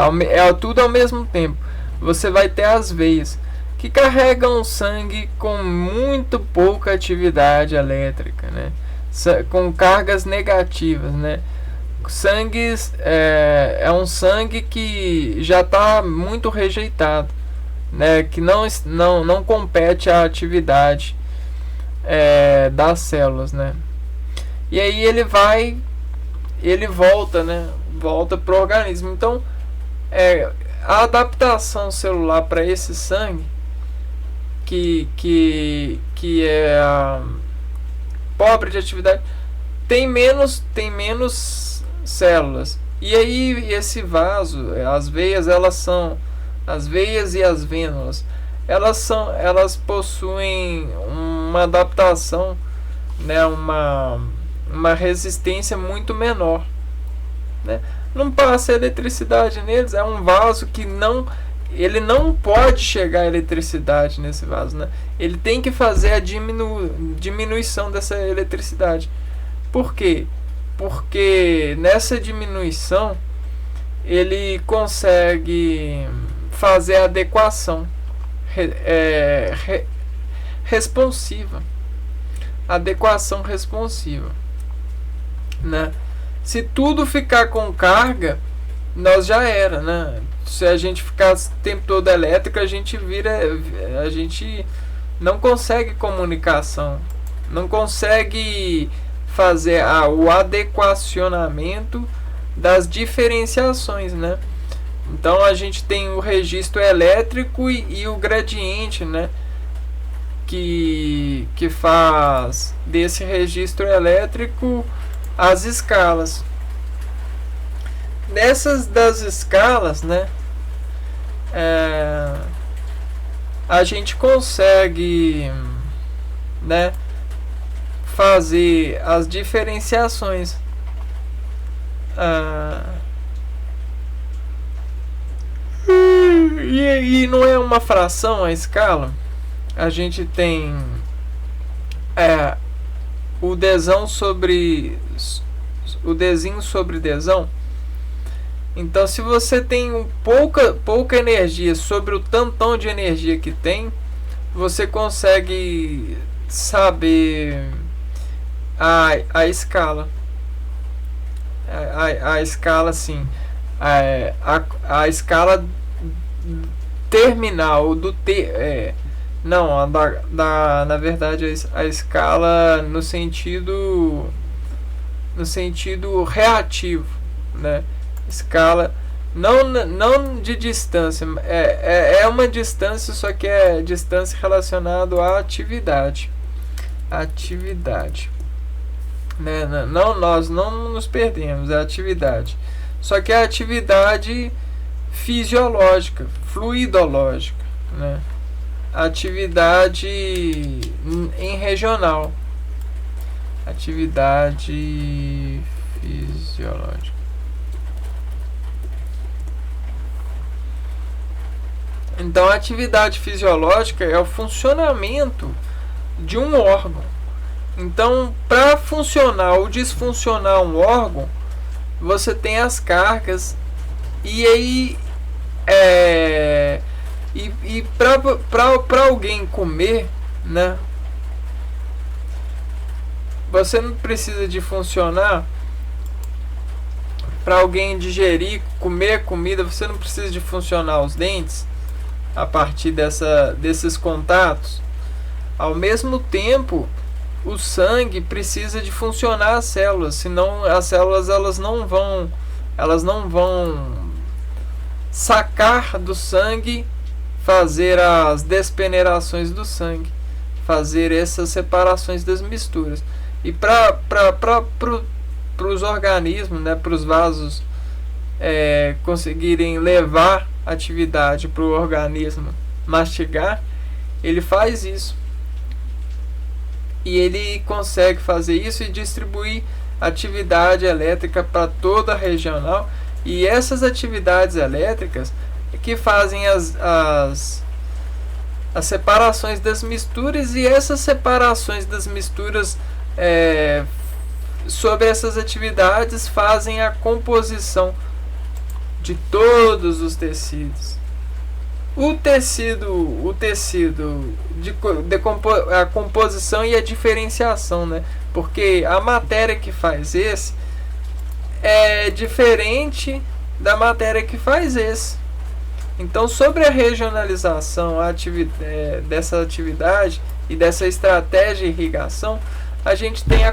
tudo ao mesmo tempo, você vai ter as veias que carregam sangue com muito pouca atividade elétrica, né, com cargas negativas, né. Sangue é um sangue que já está muito rejeitado, né, que não compete à atividade das células, né. E aí ele volta, né, volta para o organismo. Então a adaptação celular para esse sangue que é pobre de atividade tem menos células. E aí esse vaso, as veias e as vênulas, elas possuem uma adaptação, né, uma resistência muito menor, né? Não passa eletricidade neles. É um vaso que ele não pode chegar a eletricidade nesse vaso, né? Ele tem que fazer a diminuição dessa eletricidade. Por quê? Porque nessa diminuição ele consegue fazer a adequação responsiva. Adequação responsiva, né? Se tudo ficar com carga, nós já era, né? Se a gente ficar o tempo todo elétrico, a gente não consegue comunicação, não consegue fazer o adequacionamento das diferenciações, né? Então a gente tem o registro elétrico e o gradiente, né, que faz desse registro elétrico as escalas. Nessas das escalas, né, a gente consegue, né, fazer as diferenciações. E não é uma fração a escala. A gente tem o desão sobre o desinho sobre desão. Então, se você tem pouca energia sobre o tantão de energia que tem, você consegue saber a escala. A escala, sim. A escala terminal do não, na verdade a escala no sentido reativo, né? Escala não de distância, é uma distância, só que é distância relacionada à atividade, né? Não, nós não nos perdemos, é atividade, só que é atividade fisiológica, fluidológica, né? Atividade em regional, atividade fisiológica. Então, a atividade fisiológica é o funcionamento de um órgão. Então, para funcionar ou disfuncionar um órgão, você tem as cargas. E aí e para alguém comer, né, você não precisa de funcionar para alguém digerir, comer comida. Você não precisa de funcionar os dentes a partir desses contatos. Ao mesmo tempo, o sangue precisa de funcionar as células, senão as células elas não vão sacar do sangue, fazer as despeneirações do sangue, fazer essas separações das misturas. E para os organismos, né, para os vasos conseguirem levar atividade para o organismo mastigar, ele faz isso. E ele consegue fazer isso e distribuir atividade elétrica para toda a regional. E essas atividades elétricas que fazem as separações das misturas, e essas separações das misturas sobre essas atividades fazem a composição de todos os tecidos. A composição e a diferenciação, né? Porque a matéria que faz esse é diferente da matéria que faz esse. Então, sobre a regionalização dessa atividade e dessa estratégia de irrigação, a gente tem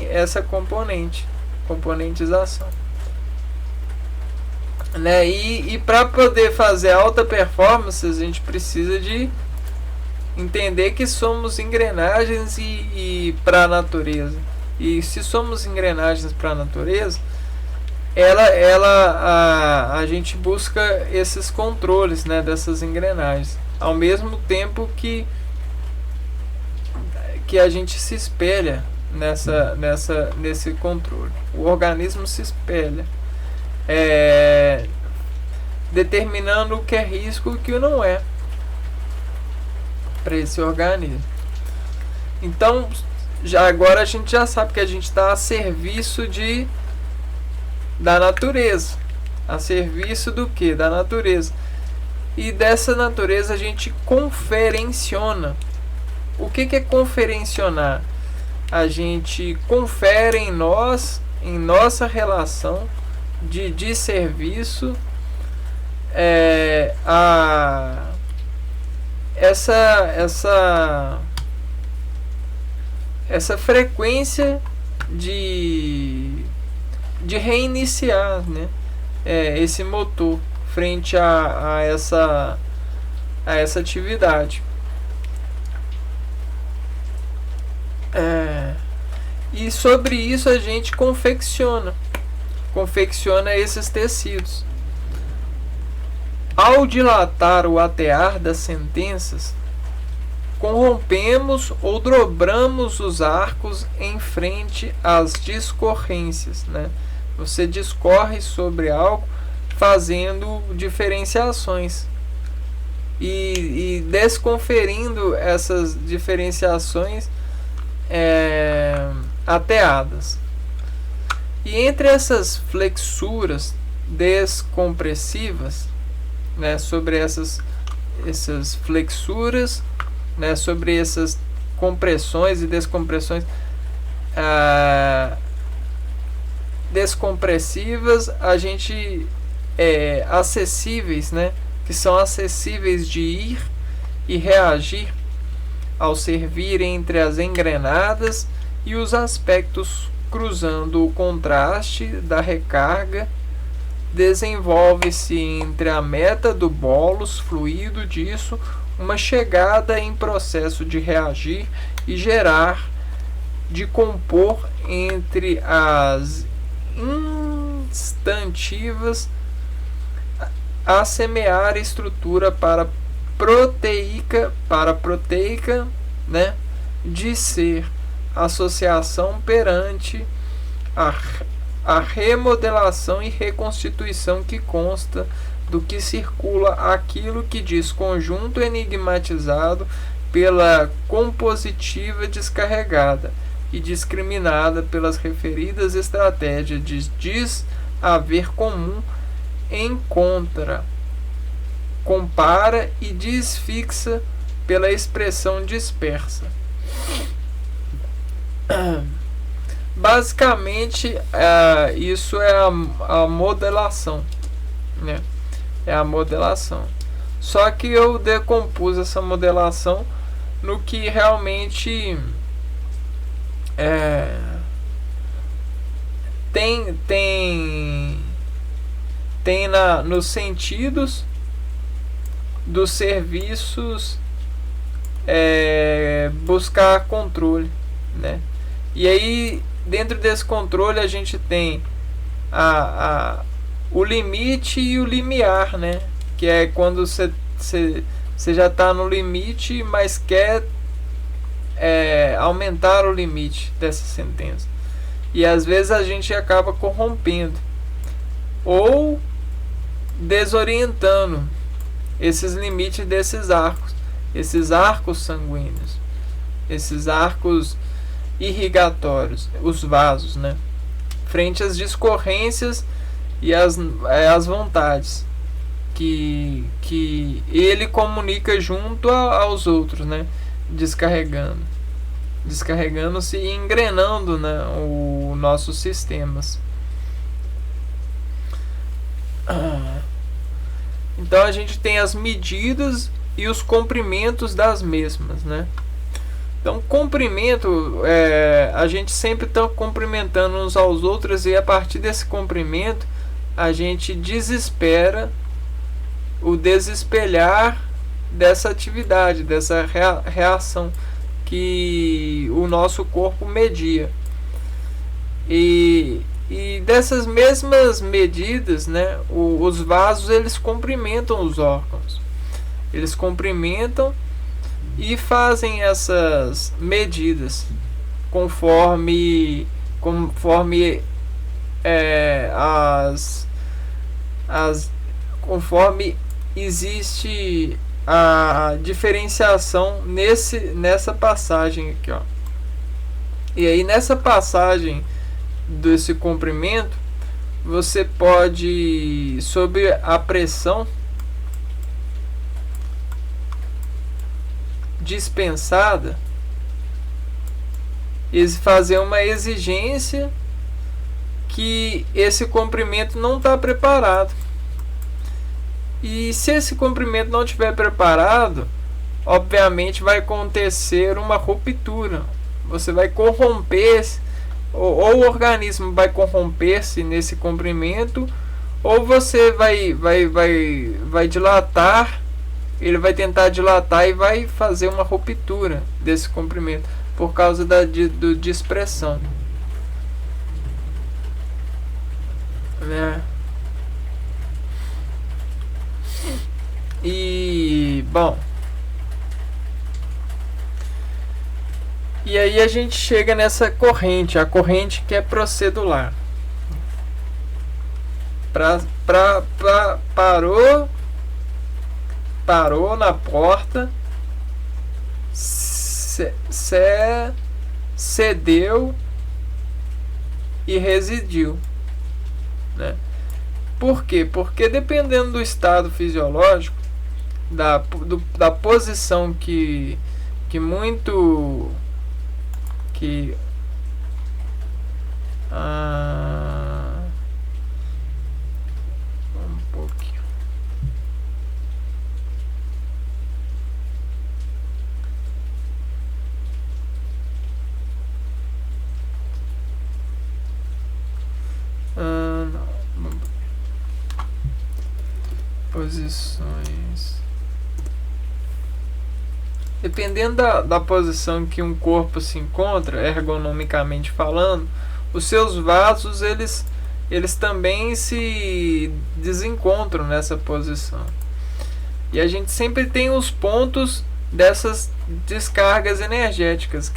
essa componentização. Né? E para poder fazer alta performance, a gente precisa de entender que somos engrenagens e para a natureza. E se somos engrenagens para a natureza, a gente busca esses controles, né, dessas engrenagens, ao mesmo tempo que a gente se espelha nesse controle. O organismo se espelha, determinando o que é risco e o que não é para esse organismo. Então, agora a gente já sabe que a gente está a serviço da natureza. A serviço do que? Da natureza. E dessa natureza a gente conferenciona. O que é conferencionar? A gente confere em nossa relação de serviço, essa frequência de reiniciar, né, esse motor frente a essa atividade. E sobre isso a gente confecciona esses tecidos. Ao dilatar o atear das sentenças, corrompemos ou dobramos os arcos em frente às discorrências, né? Você discorre sobre algo fazendo diferenciações e desconferindo essas diferenciações ateadas. E entre essas flexuras descompressivas, né, sobre essas flexuras, né, sobre essas compressões e descompressões descompressivas, a gente acessíveis, né, que são acessíveis de ir e reagir ao servir entre as engrenadas e os aspectos cruzando o contraste da recarga, desenvolve-se entre a meta do bolus fluido disso uma chegada em processo de reagir e gerar, de compor entre as instantivas a semear estrutura para proteica, né, de ser associação perante a remodelação e reconstituição que consta do que circula aquilo que diz conjunto enigmatizado pela compositiva descarregada e discriminada pelas referidas estratégias de deshaver comum, encontra, compara e desfixa pela expressão dispersa. Basicamente, isso é a modelação, né? É a modelação. Só que eu decompus essa modelação no que realmente tem nos sentidos dos serviços, buscar controle, né? E aí, dentro desse controle, a gente tem o limite e o limiar, né? Que é quando você já está no limite, mas quer aumentar o limite dessa sentença. E às vezes a gente acaba corrompendo ou desorientando esses limites desses arcos sanguíneos, esses arcos irrigatórios, os vasos, né? Frente às discorrências e às vontades que ele comunica junto aos outros, né? Descarregando-se e engrenando, né, os nossos sistemas. Então a gente tem as medidas e os comprimentos das mesmas, né? Então, comprimento, a gente sempre está cumprimentando uns aos outros, e a partir desse comprimento a gente desespera o desespelhar dessa atividade, dessa reação que o nosso corpo media. E dessas mesmas medidas, né, os vasos, eles comprimentam os órgãos. Eles comprimentam e fazem essas medidas conforme conforme existe a diferenciação nessa passagem aqui, ó. E aí, nessa passagem desse comprimento, você pode, sob a pressão dispensada, fazer uma exigência que esse comprimento não está preparado. E se esse comprimento não estiver preparado, obviamente vai acontecer uma ruptura. Você vai corromper, ou o organismo vai corromper-se nesse comprimento, ou você vai dilatar. Ele vai tentar dilatar e vai fazer uma ruptura desse comprimento por causa de dispersão, né? E bom, e aí a gente chega nessa corrente, a corrente que é procedular. Parou na porta, cedeu e residiu, né? Por quê? Porque dependendo do estado fisiológico, da posição que posições. Dependendo da posição que um corpo se encontra, ergonomicamente falando, os seus vasos eles também se desencontram nessa posição. E a gente sempre tem os pontos dessas descargas energéticas,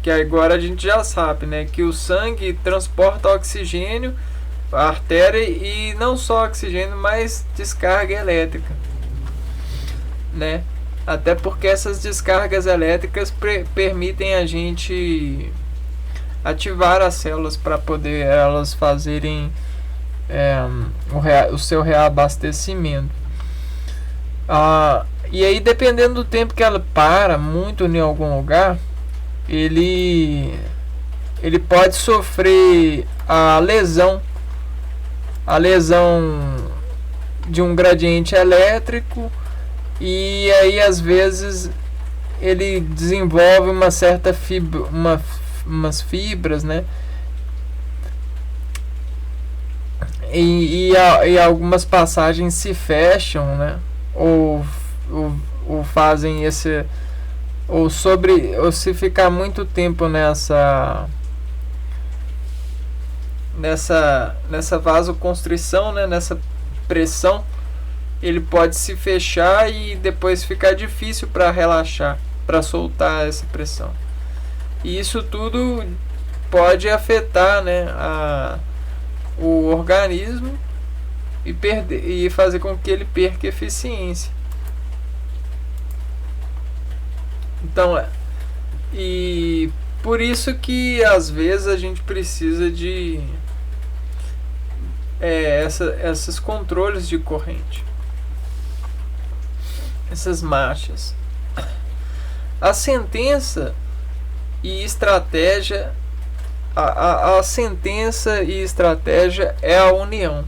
que agora a gente já sabe, né, que o sangue transporta oxigênio, a artéria, e não só oxigênio, mas descarga elétrica, né? Até porque essas descargas elétricas permitem a gente ativar as células para poder elas fazerem o seu reabastecimento. E aí, dependendo do tempo que ela para muito em algum lugar, ele pode sofrer a lesão de um gradiente elétrico, e aí às vezes ele desenvolve uma certa umas fibras, né? E algumas passagens se fecham, né? Ou fazem esse, ou se ficar muito tempo nessa vasoconstrição, né? Nessa pressão, ele pode se fechar e depois ficar difícil para relaxar, para soltar essa pressão. E isso tudo pode afetar, né, o organismo e fazer com que ele perca eficiência. Então, e por isso que às vezes a gente precisa de esses controles de corrente, essas marchas. A sentença e estratégia, a sentença e estratégia é a união.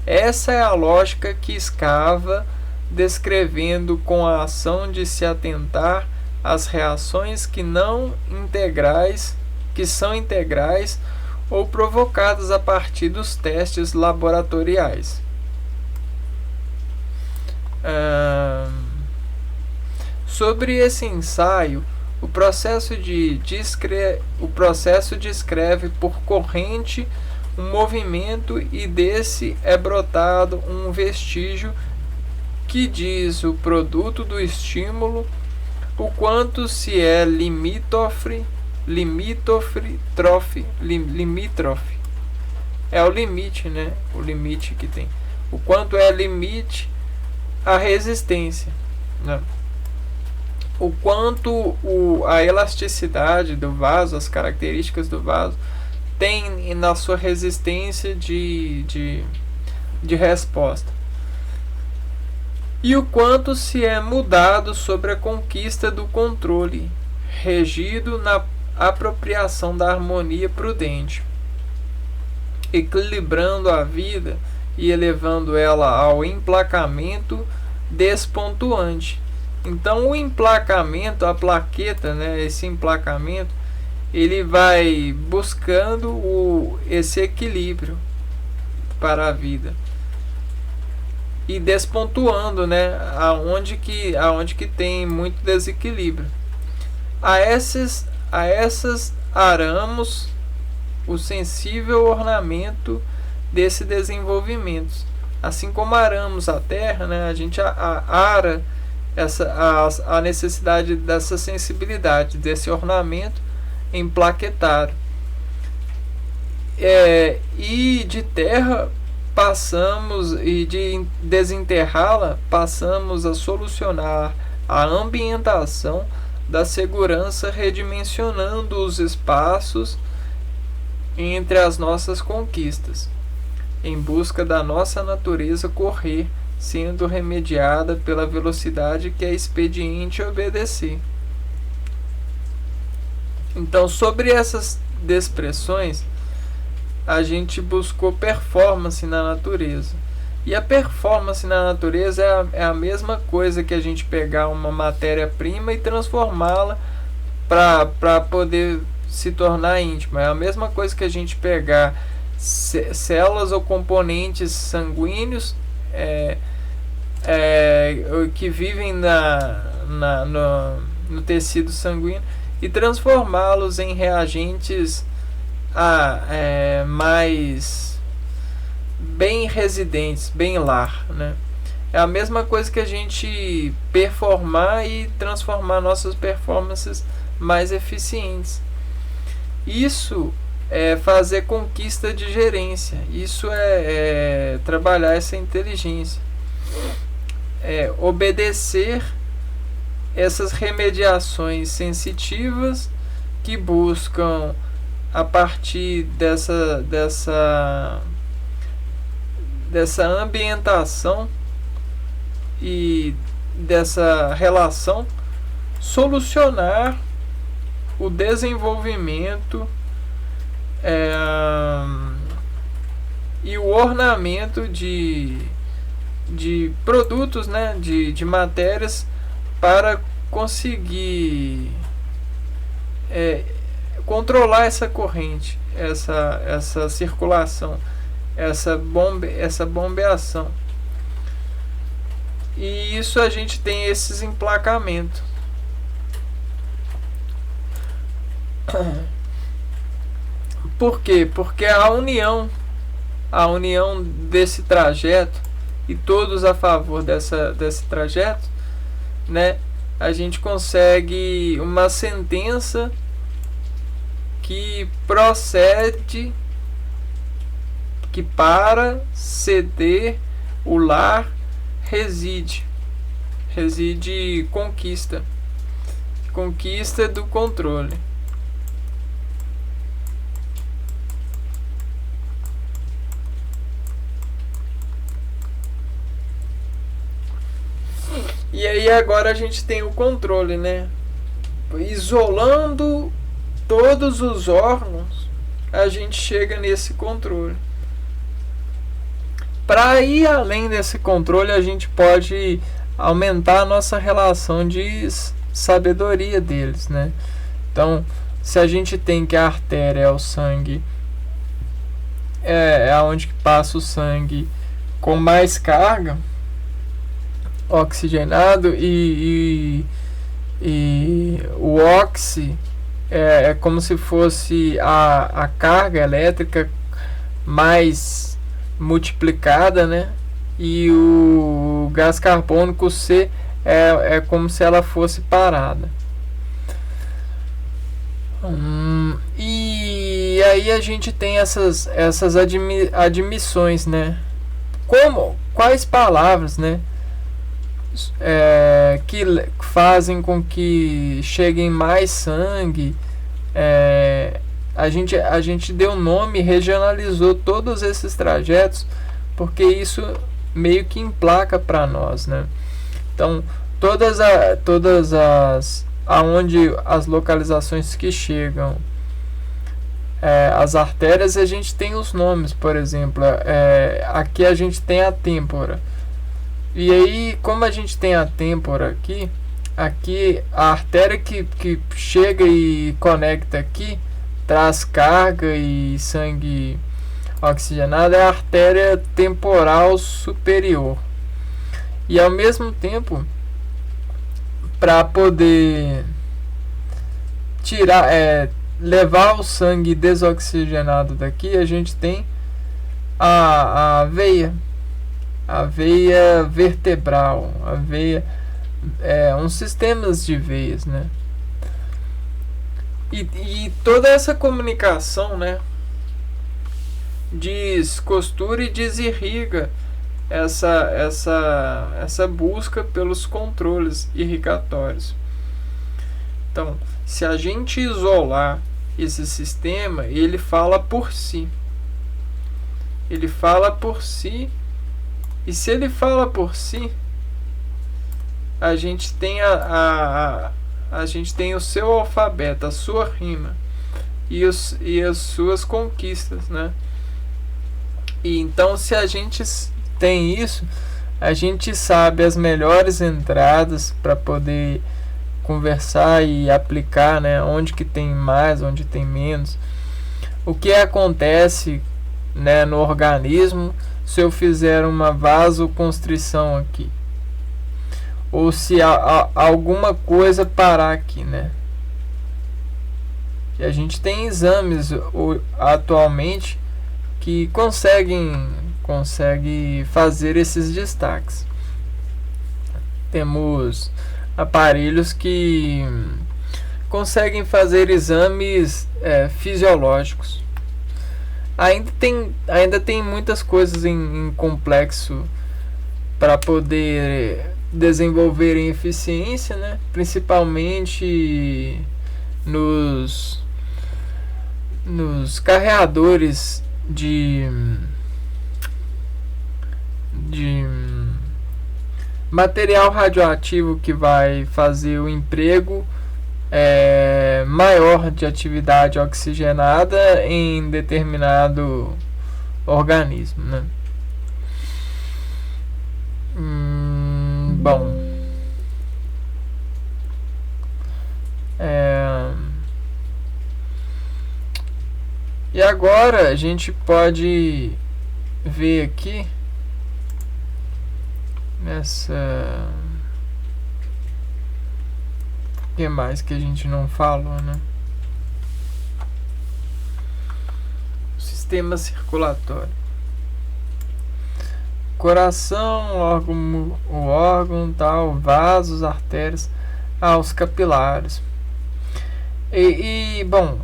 Essa é a lógica que escava, descrevendo com a ação de se atentar às reações que são integrais ou provocadas a partir dos testes laboratoriais. Sobre esse ensaio, o processo descreve por corrente um movimento, e desse é brotado um vestígio que diz o produto do estímulo, o quanto se é limítrofe, é o limite, né? O limite que tem. O quanto é limite a resistência, né? O quanto a elasticidade do vaso, as características do vaso, tem na sua resistência de resposta. E o quanto se é mudado sobre a conquista do controle, regido na apropriação da harmonia prudente, equilibrando a vida e elevando ela ao emplacamento despontuante. Então o emplacamento, a plaqueta, né, esse emplacamento, ele vai buscando esse equilíbrio para a vida e despontuando, né, aonde que tem muito desequilíbrio. A essas aramos o sensível ornamento desse desenvolvimento. Assim como aramos a terra, né, a gente ara a necessidade dessa sensibilidade, desse ornamento emplaquetado. E de terra passamos, e de desenterrá-la passamos a solucionar a ambientação da segurança, redimensionando os espaços entre as nossas conquistas, em busca da nossa natureza correr, sendo remediada pela velocidade que é expediente obedecer. Então, sobre essas expressões, a gente buscou performance na natureza. E a performance na natureza é a mesma coisa que a gente pegar uma matéria-prima e transformá-la para poder se tornar íntima. É a mesma coisa que a gente pegar células ou componentes sanguíneos que vivem no tecido sanguíneo e transformá-los em reagentes mais bem residentes, bem lar, né? É a mesma coisa que a gente performar e transformar nossas performances mais eficientes. Isso é fazer conquista de gerência. Isso é trabalhar essa inteligência. Obedecer essas remediações sensitivas que buscam, a partir dessa ambientação e dessa relação, solucionar o desenvolvimento e o ornamento de produtos, né, de matérias para conseguir controlar essa corrente, essa circulação, essa bombeação. E isso a gente tem esses emplacamentos. Por quê? Porque a união desse trajeto e todos a favor desse trajeto, né? A gente consegue uma sentença que procede que para ceder o lar reside conquista do controle. E aí agora a gente tem o controle, né? Isolando todos os órgãos, a gente chega nesse controle. Para ir além desse controle, a gente pode aumentar a nossa relação de sabedoria deles, né? Então, se a gente tem que a artéria é o sangue, é onde que passa o sangue com mais carga, oxigenado, e o oxi é como se fosse a carga elétrica mais multiplicada, né? E o gás carbônico C é como se ela fosse parada. E aí a gente tem essas admissões, né? Quais palavras, né? Que fazem com que cheguem mais sangue. A gente deu nome, regionalizou todos esses trajetos, porque isso meio que emplaca para nós, né? Então, todas aonde as localizações que chegam as artérias, a gente tem os nomes. Por exemplo, aqui a gente tem a têmpora. E aí, como a gente tem a têmpora aqui a artéria que chega e conecta aqui, traz carga e sangue oxigenado, é a artéria temporal superior. E ao mesmo tempo, para poder levar o sangue desoxigenado daqui, a gente tem a veia vertebral, a veia, uns sistemas de veias, né? E toda essa comunicação, né, descostura e desirriga essa busca pelos controles irrigatórios. Então, se a gente isolar esse sistema, ele fala por si. Ele fala por si. E se ele fala por si, a gente tem a gente tem o seu alfabeto, a sua rima e as suas conquistas, né? E então, se a gente tem isso, a gente sabe as melhores entradas para poder conversar e aplicar, né? Onde que tem mais, onde tem menos. O que acontece, né, no organismo se eu fizer uma vasoconstrição aqui, ou se alguma coisa parar aqui, né? E a gente tem exames atualmente que conseguem fazer esses destaques. Temos aparelhos que conseguem fazer exames fisiológicos. Ainda tem muitas coisas em complexo para poder desenvolver em eficiência, né? Principalmente nos carreadores de material radioativo que vai fazer o emprego maior de atividade oxigenada em determinado organismo, né? Bom, e agora a gente pode ver aqui nessa, o que mais que a gente não falou, né? O sistema circulatório. Coração, o órgão tal, vasos, artérias, os capilares. Bom,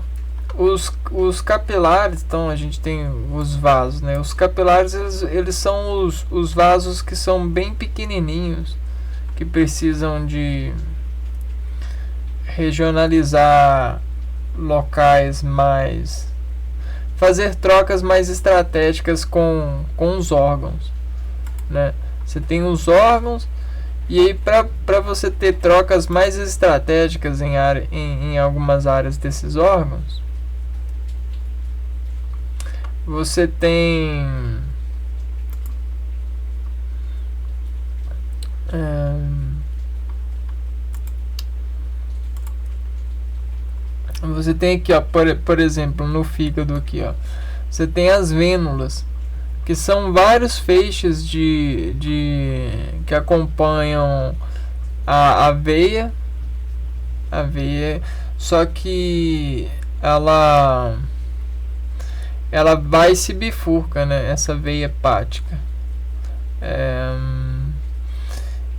os capilares, então a gente tem os vasos, né? Os capilares, eles são os vasos que são bem pequenininhos, que precisam de regionalizar locais mais, fazer trocas mais estratégicas com os órgãos, né? Você tem os órgãos, e aí para você ter trocas mais estratégicas em algumas áreas desses órgãos, você tem aqui, ó, por exemplo, no fígado aqui, ó, você tem as vênulas, que são vários feixes que acompanham a veia, só que ela vai e se bifurca, né, essa veia hepática.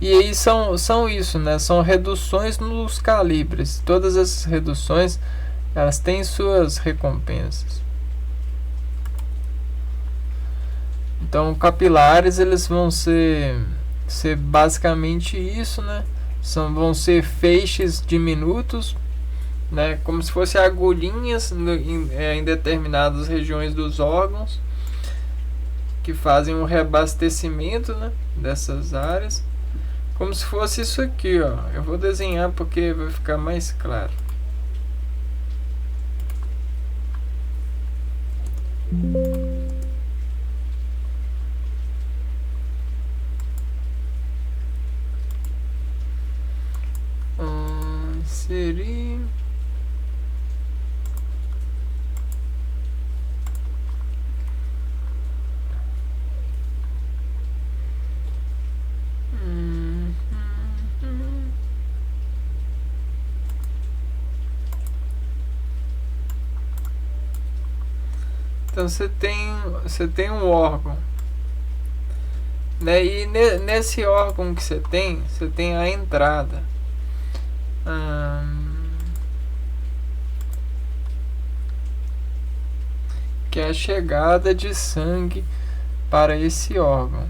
E aí são isso, né, são reduções nos calibres. Todas essas reduções, elas têm suas recompensas. Então, capilares, eles vão ser basicamente isso, né? Vão ser feixes diminutos, né? Como se fossem agulhinhas em determinadas regiões dos órgãos, que fazem um reabastecimento, né, dessas áreas. Como se fosse isso aqui, ó. Eu vou desenhar porque vai ficar mais claro. Seria... Então você tem um órgão, né? E nesse órgão que você tem a entrada. Que é a chegada de sangue para esse órgão.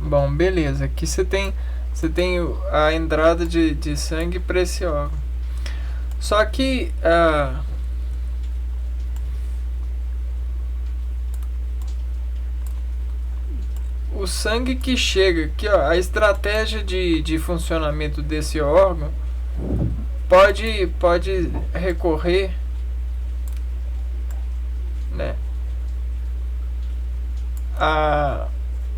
Bom, beleza. Aqui você tem a entrada de sangue para esse órgão. Só que o sangue que chega aqui, ó, a estratégia de funcionamento desse órgão pode recorrer, né, a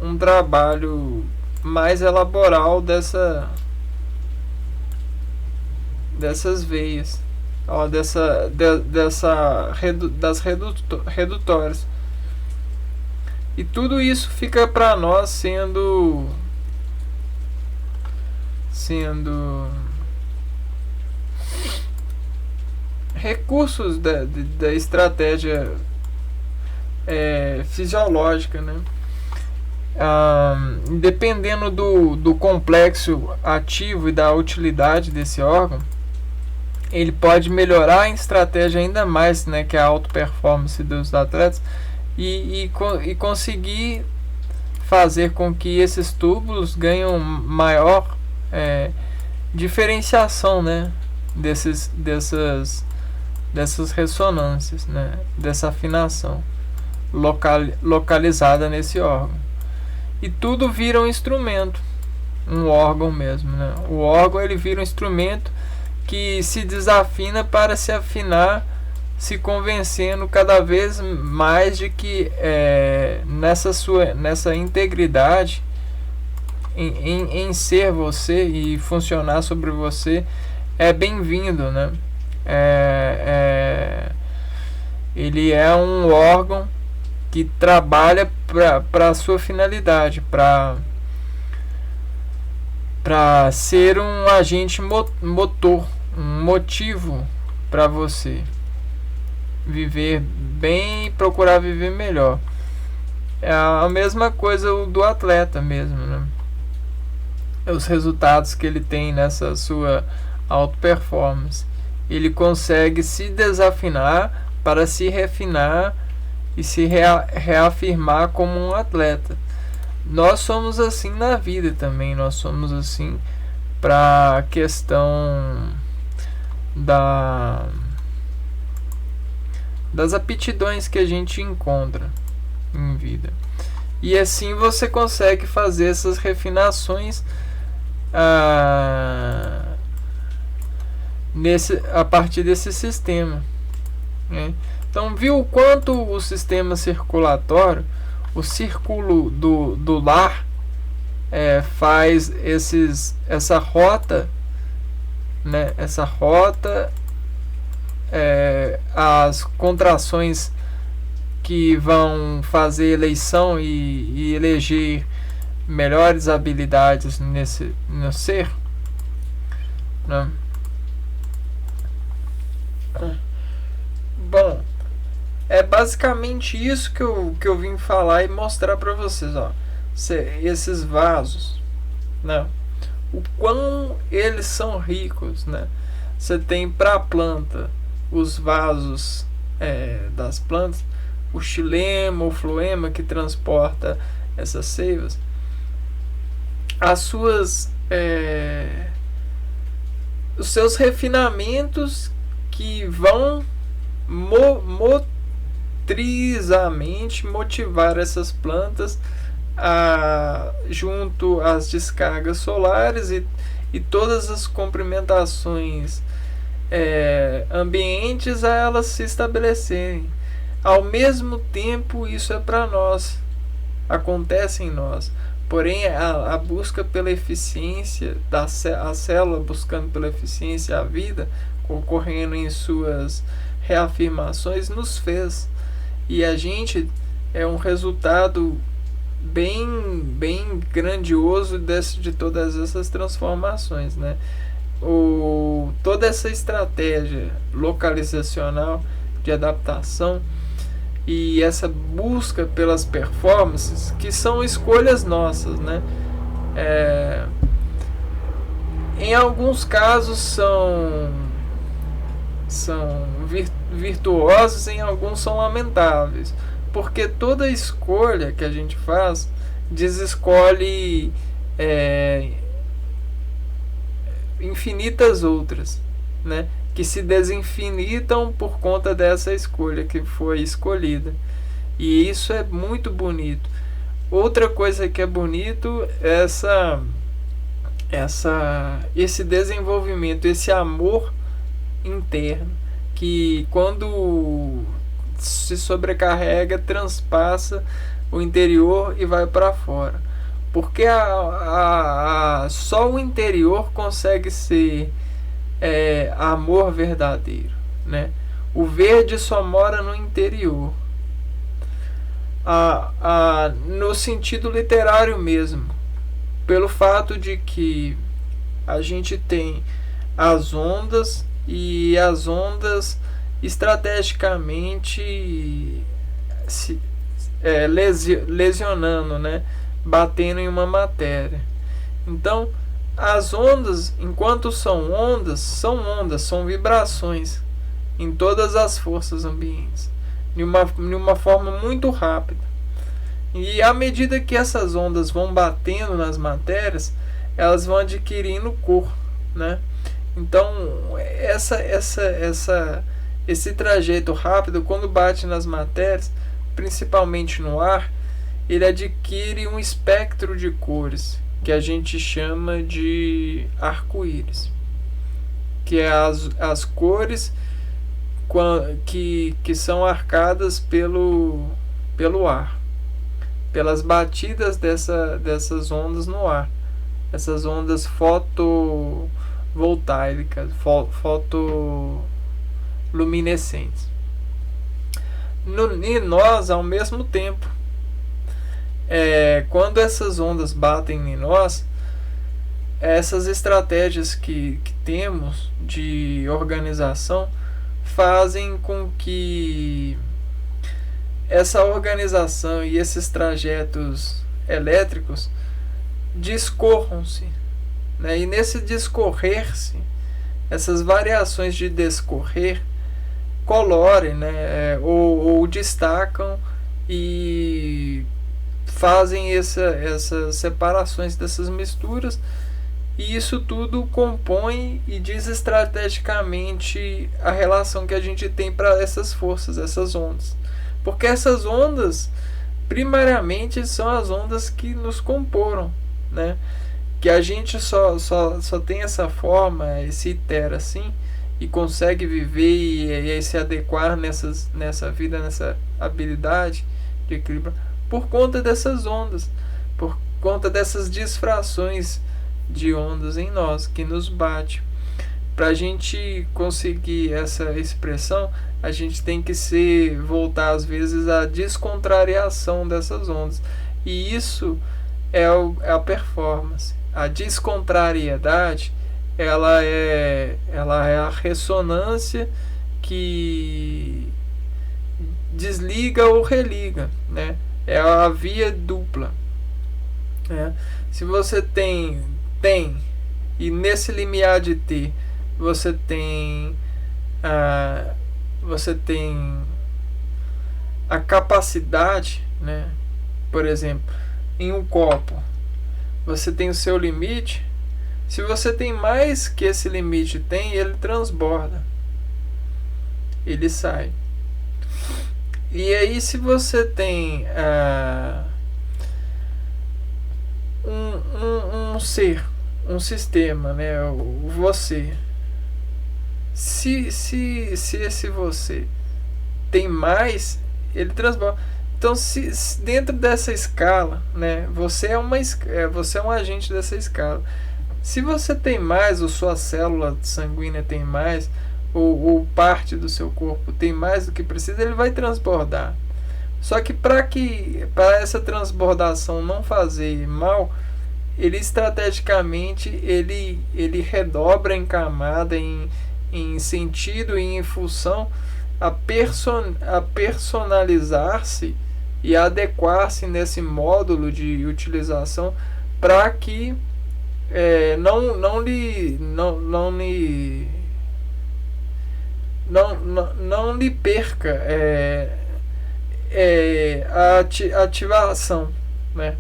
um trabalho mais elaborado dessas veias, ó, das redutórias. E tudo isso fica para nós sendo recursos da estratégia fisiológica, né? Dependendo do complexo ativo e da utilidade desse órgão, ele pode melhorar a estratégia ainda mais, né, que é a alta performance dos atletas, e conseguir fazer com que esses túbulos ganhem maior diferenciação, né, dessas ressonâncias, né? Dessa afinação localizada nesse órgão. E tudo vira um instrumento, um órgão mesmo, né? O órgão ele vira um instrumento que se desafina para se afinar, se convencendo cada vez mais de que nessa integridade em ser você e funcionar sobre você é bem-vindo, né? Ele é um órgão que trabalha para a sua finalidade, para ser um agente motor, um motivo para você viver bem e procurar viver melhor. É a mesma coisa do atleta mesmo, né? Os resultados que ele tem nessa sua auto performance. Ele consegue se desafinar para se refinar e se reafirmar como um atleta. Nós somos assim na vida também. Nós somos assim para a questão das aptidões que a gente encontra em vida. E assim você consegue fazer essas refinações a partir desse sistema, né? Então, viu o quanto o sistema circulatório, o círculo do lar, faz essa rota, né? Essa rota, as contrações que vão fazer eleição e eleger melhores habilidades no ser, né? Bom, é basicamente isso que eu vim falar e mostrar para vocês, ó. Esses vasos, né? O quão eles são ricos, né? Você tem para a planta os vasos das plantas, o xilema, o floema que transporta essas seivas, os seus refinamentos que vão motrizamente motivar essas plantas junto às descargas solares e todas as complementações ambientes a elas se estabelecerem. Ao mesmo tempo, isso é para nós, acontece em nós. Porém, a busca pela eficiência, a célula buscando pela eficiência, a vida ocorrendo em suas reafirmações, nos fez. E a gente é um resultado bem grandioso de todas essas transformações, né? Toda essa estratégia localizacional de adaptação e essa busca pelas performances, que são escolhas nossas, né? Em alguns casos são virtuosos, em alguns são lamentáveis, porque toda escolha que a gente faz desescolhe infinitas outras, né? Que se desinfinitam por conta dessa escolha que foi escolhida. E isso é muito bonito. Outra coisa que é bonito é esse desenvolvimento, esse amor interno, que quando se sobrecarrega, transpassa o interior e vai para fora. Porque só o interior consegue ser amor verdadeiro, né? O verde só mora no interior, no sentido literário mesmo, pelo fato de que a gente tem as ondas, e as ondas estrategicamente lesionando, né? Batendo em uma matéria. Então, as ondas, enquanto são ondas, são vibrações em todas as forças ambientes, de uma forma muito rápida. E à medida que essas ondas vão batendo nas matérias, elas vão adquirindo cor, né? Então, esse trajeto rápido, quando bate nas matérias, principalmente no ar, ele adquire um espectro de cores que a gente chama de arco-íris, que é as cores que são arcadas pelo ar, pelas batidas dessas ondas no ar, essas ondas fotovoltaicas, fotoluminescentes. E nós, ao mesmo tempo, quando essas ondas batem em nós, essas estratégias que temos de organização fazem com que essa organização e esses trajetos elétricos discorram-se, né? E nesse discorrer-se, essas variações de discorrer colorem, né? ou destacam e fazem essas separações dessas misturas, e isso tudo compõe e diz estrategicamente a relação que a gente tem para essas forças, essas ondas. Porque essas ondas, primariamente, são as ondas que nos comporam, né? Que a gente só tem essa forma, esse itera assim, e consegue viver e se adequar nessa vida, nessa habilidade de equilíbrio, por conta dessas ondas, por conta dessas disfrações de ondas em nós, que nos bate. Para a gente conseguir essa expressão, a gente tem que voltar às vezes à descontrariação dessas ondas. E isso é a performance. A descontrariedade, ela é a ressonância que desliga ou religa, né? É a via dupla, né? Se você tem e nesse limiar de T você tem a capacidade, né? Por exemplo, em um copo você tem o seu limite. Se você tem mais que esse limite tem, ele transborda, ele sai. E aí, se você tem um ser, um sistema, né? Você, se esse você tem mais, ele transborda. Então, se dentro dessa escala, né? Você é um agente dessa escala. Se você tem mais, ou sua célula sanguínea tem mais, ou parte do seu corpo tem mais do que precisa, ele vai transbordar. Só que para essa transbordação não fazer mal, ele estrategicamente ele redobra em camada, em sentido e em função a personalizar-se e adequar-se nesse módulo de utilização, para que não lhe perca a ativação, né?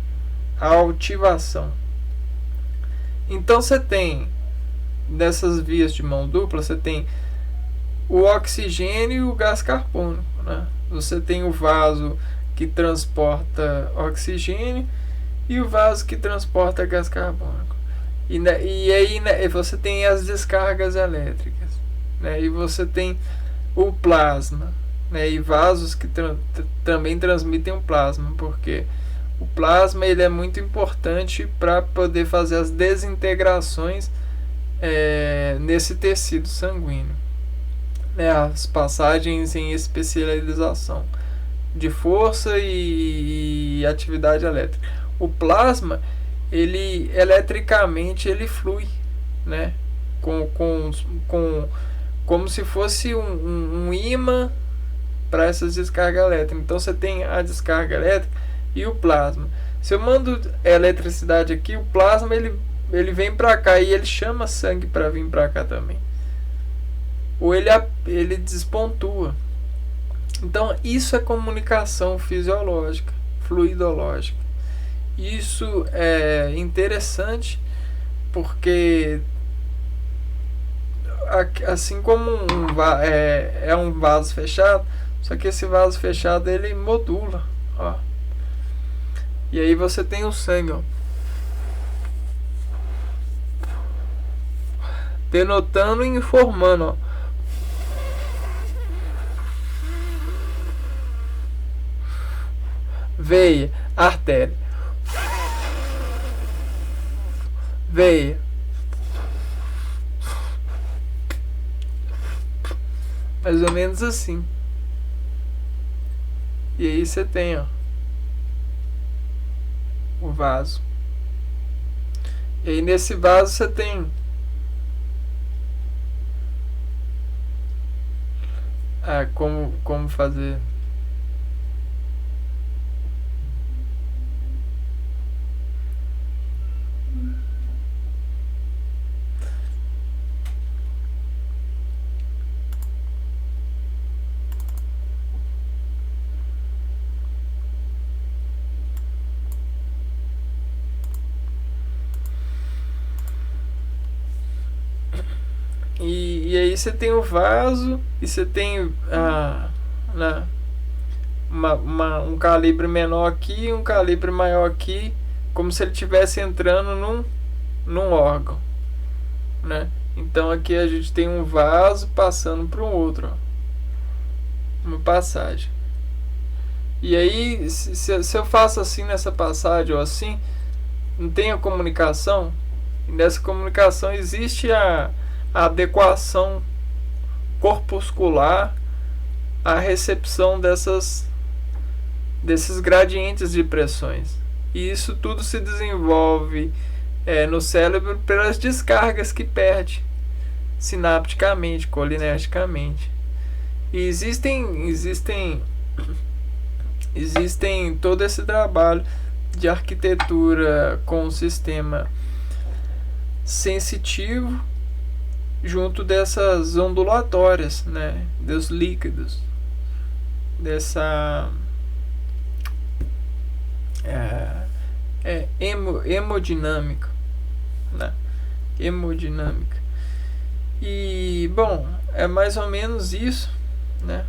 A altivação. Então você tem, nessas vias de mão dupla, você tem o oxigênio e o gás carbônico, né? Você tem o vaso que transporta oxigênio e o vaso que transporta gás carbônico. E aí, né, você tem as descargas elétricas, né? E você tem o plasma, né? E vasos que também transmitem o plasma, porque o plasma ele é muito importante para poder fazer as desintegrações nesse tecido sanguíneo, né? As passagens em especialização de força e atividade elétrica. O plasma, ele eletricamente ele flui, né? Como se fosse um imã para essas descargas elétricas. Então você tem a descarga elétrica e o plasma. Se eu mando eletricidade aqui, o plasma ele vem para cá e ele chama sangue para vir para cá também. Ou ele despontua. Então isso é comunicação fisiológica, fluidológica. Isso é interessante porque assim como é um vaso fechado, só que esse vaso fechado ele modula, ó. E aí você tem o sangue, ó, denotando e informando, ó. Veia, artéria, veia, mais ou menos assim. E aí você tem, ó, o vaso. E aí nesse vaso você tem como fazer. E aí você tem o vaso e você tem um calibre menor aqui e um calibre maior aqui, como se ele estivesse entrando num órgão, né? Então aqui a gente tem um vaso passando para um outro, ó, uma passagem. E aí se eu faço assim nessa passagem ou assim, não tem a comunicação. E nessa comunicação existe a adequação corpuscular à recepção desses gradientes de pressões. E isso tudo se desenvolve no cérebro pelas descargas que perde sinapticamente, colinergicamente. E existem todo esse trabalho de arquitetura com o sistema sensitivo junto dessas ondulatórias, né, dos líquidos, dessa hemodinâmica, né, hemodinâmica. E bom, é mais ou menos isso, né,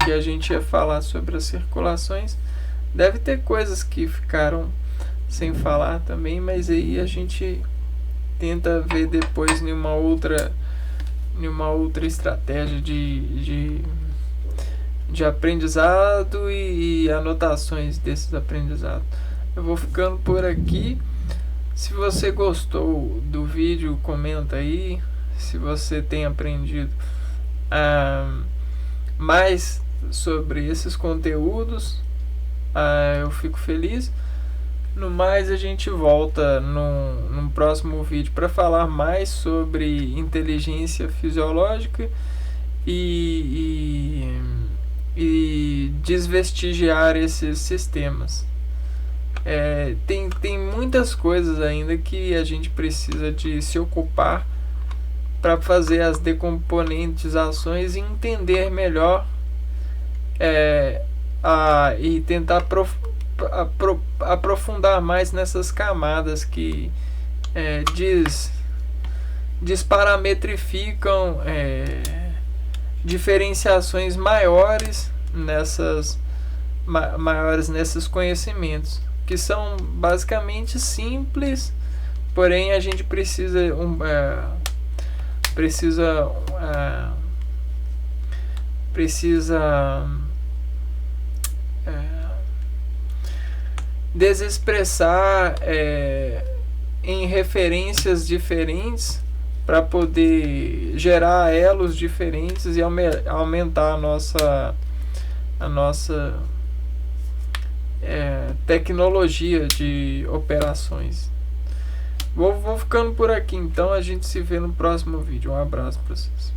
que a gente ia falar sobre as circulações. Deve ter coisas que ficaram sem falar também, mas aí a gente tenta ver depois nenhuma outra estratégia de aprendizado e anotações desses aprendizados. Eu vou ficando por aqui. Se você gostou do vídeo, comenta aí. Se você tem aprendido mais sobre esses conteúdos, eu fico feliz. No mais, a gente volta num próximo vídeo para falar mais sobre inteligência fisiológica e desvestigiar esses sistemas. Tem muitas coisas ainda que a gente precisa de se ocupar para fazer as decomponentizações e entender melhor e tentar aprofundar mais nessas camadas que desparametrificam diferenciações maiores nesses conhecimentos, que são basicamente simples, porém a gente precisa desexpressar em referências diferentes para poder gerar elos diferentes e aumentar a nossa tecnologia de operações. Vou ficando por aqui, então a gente se vê no próximo vídeo. Um abraço para vocês.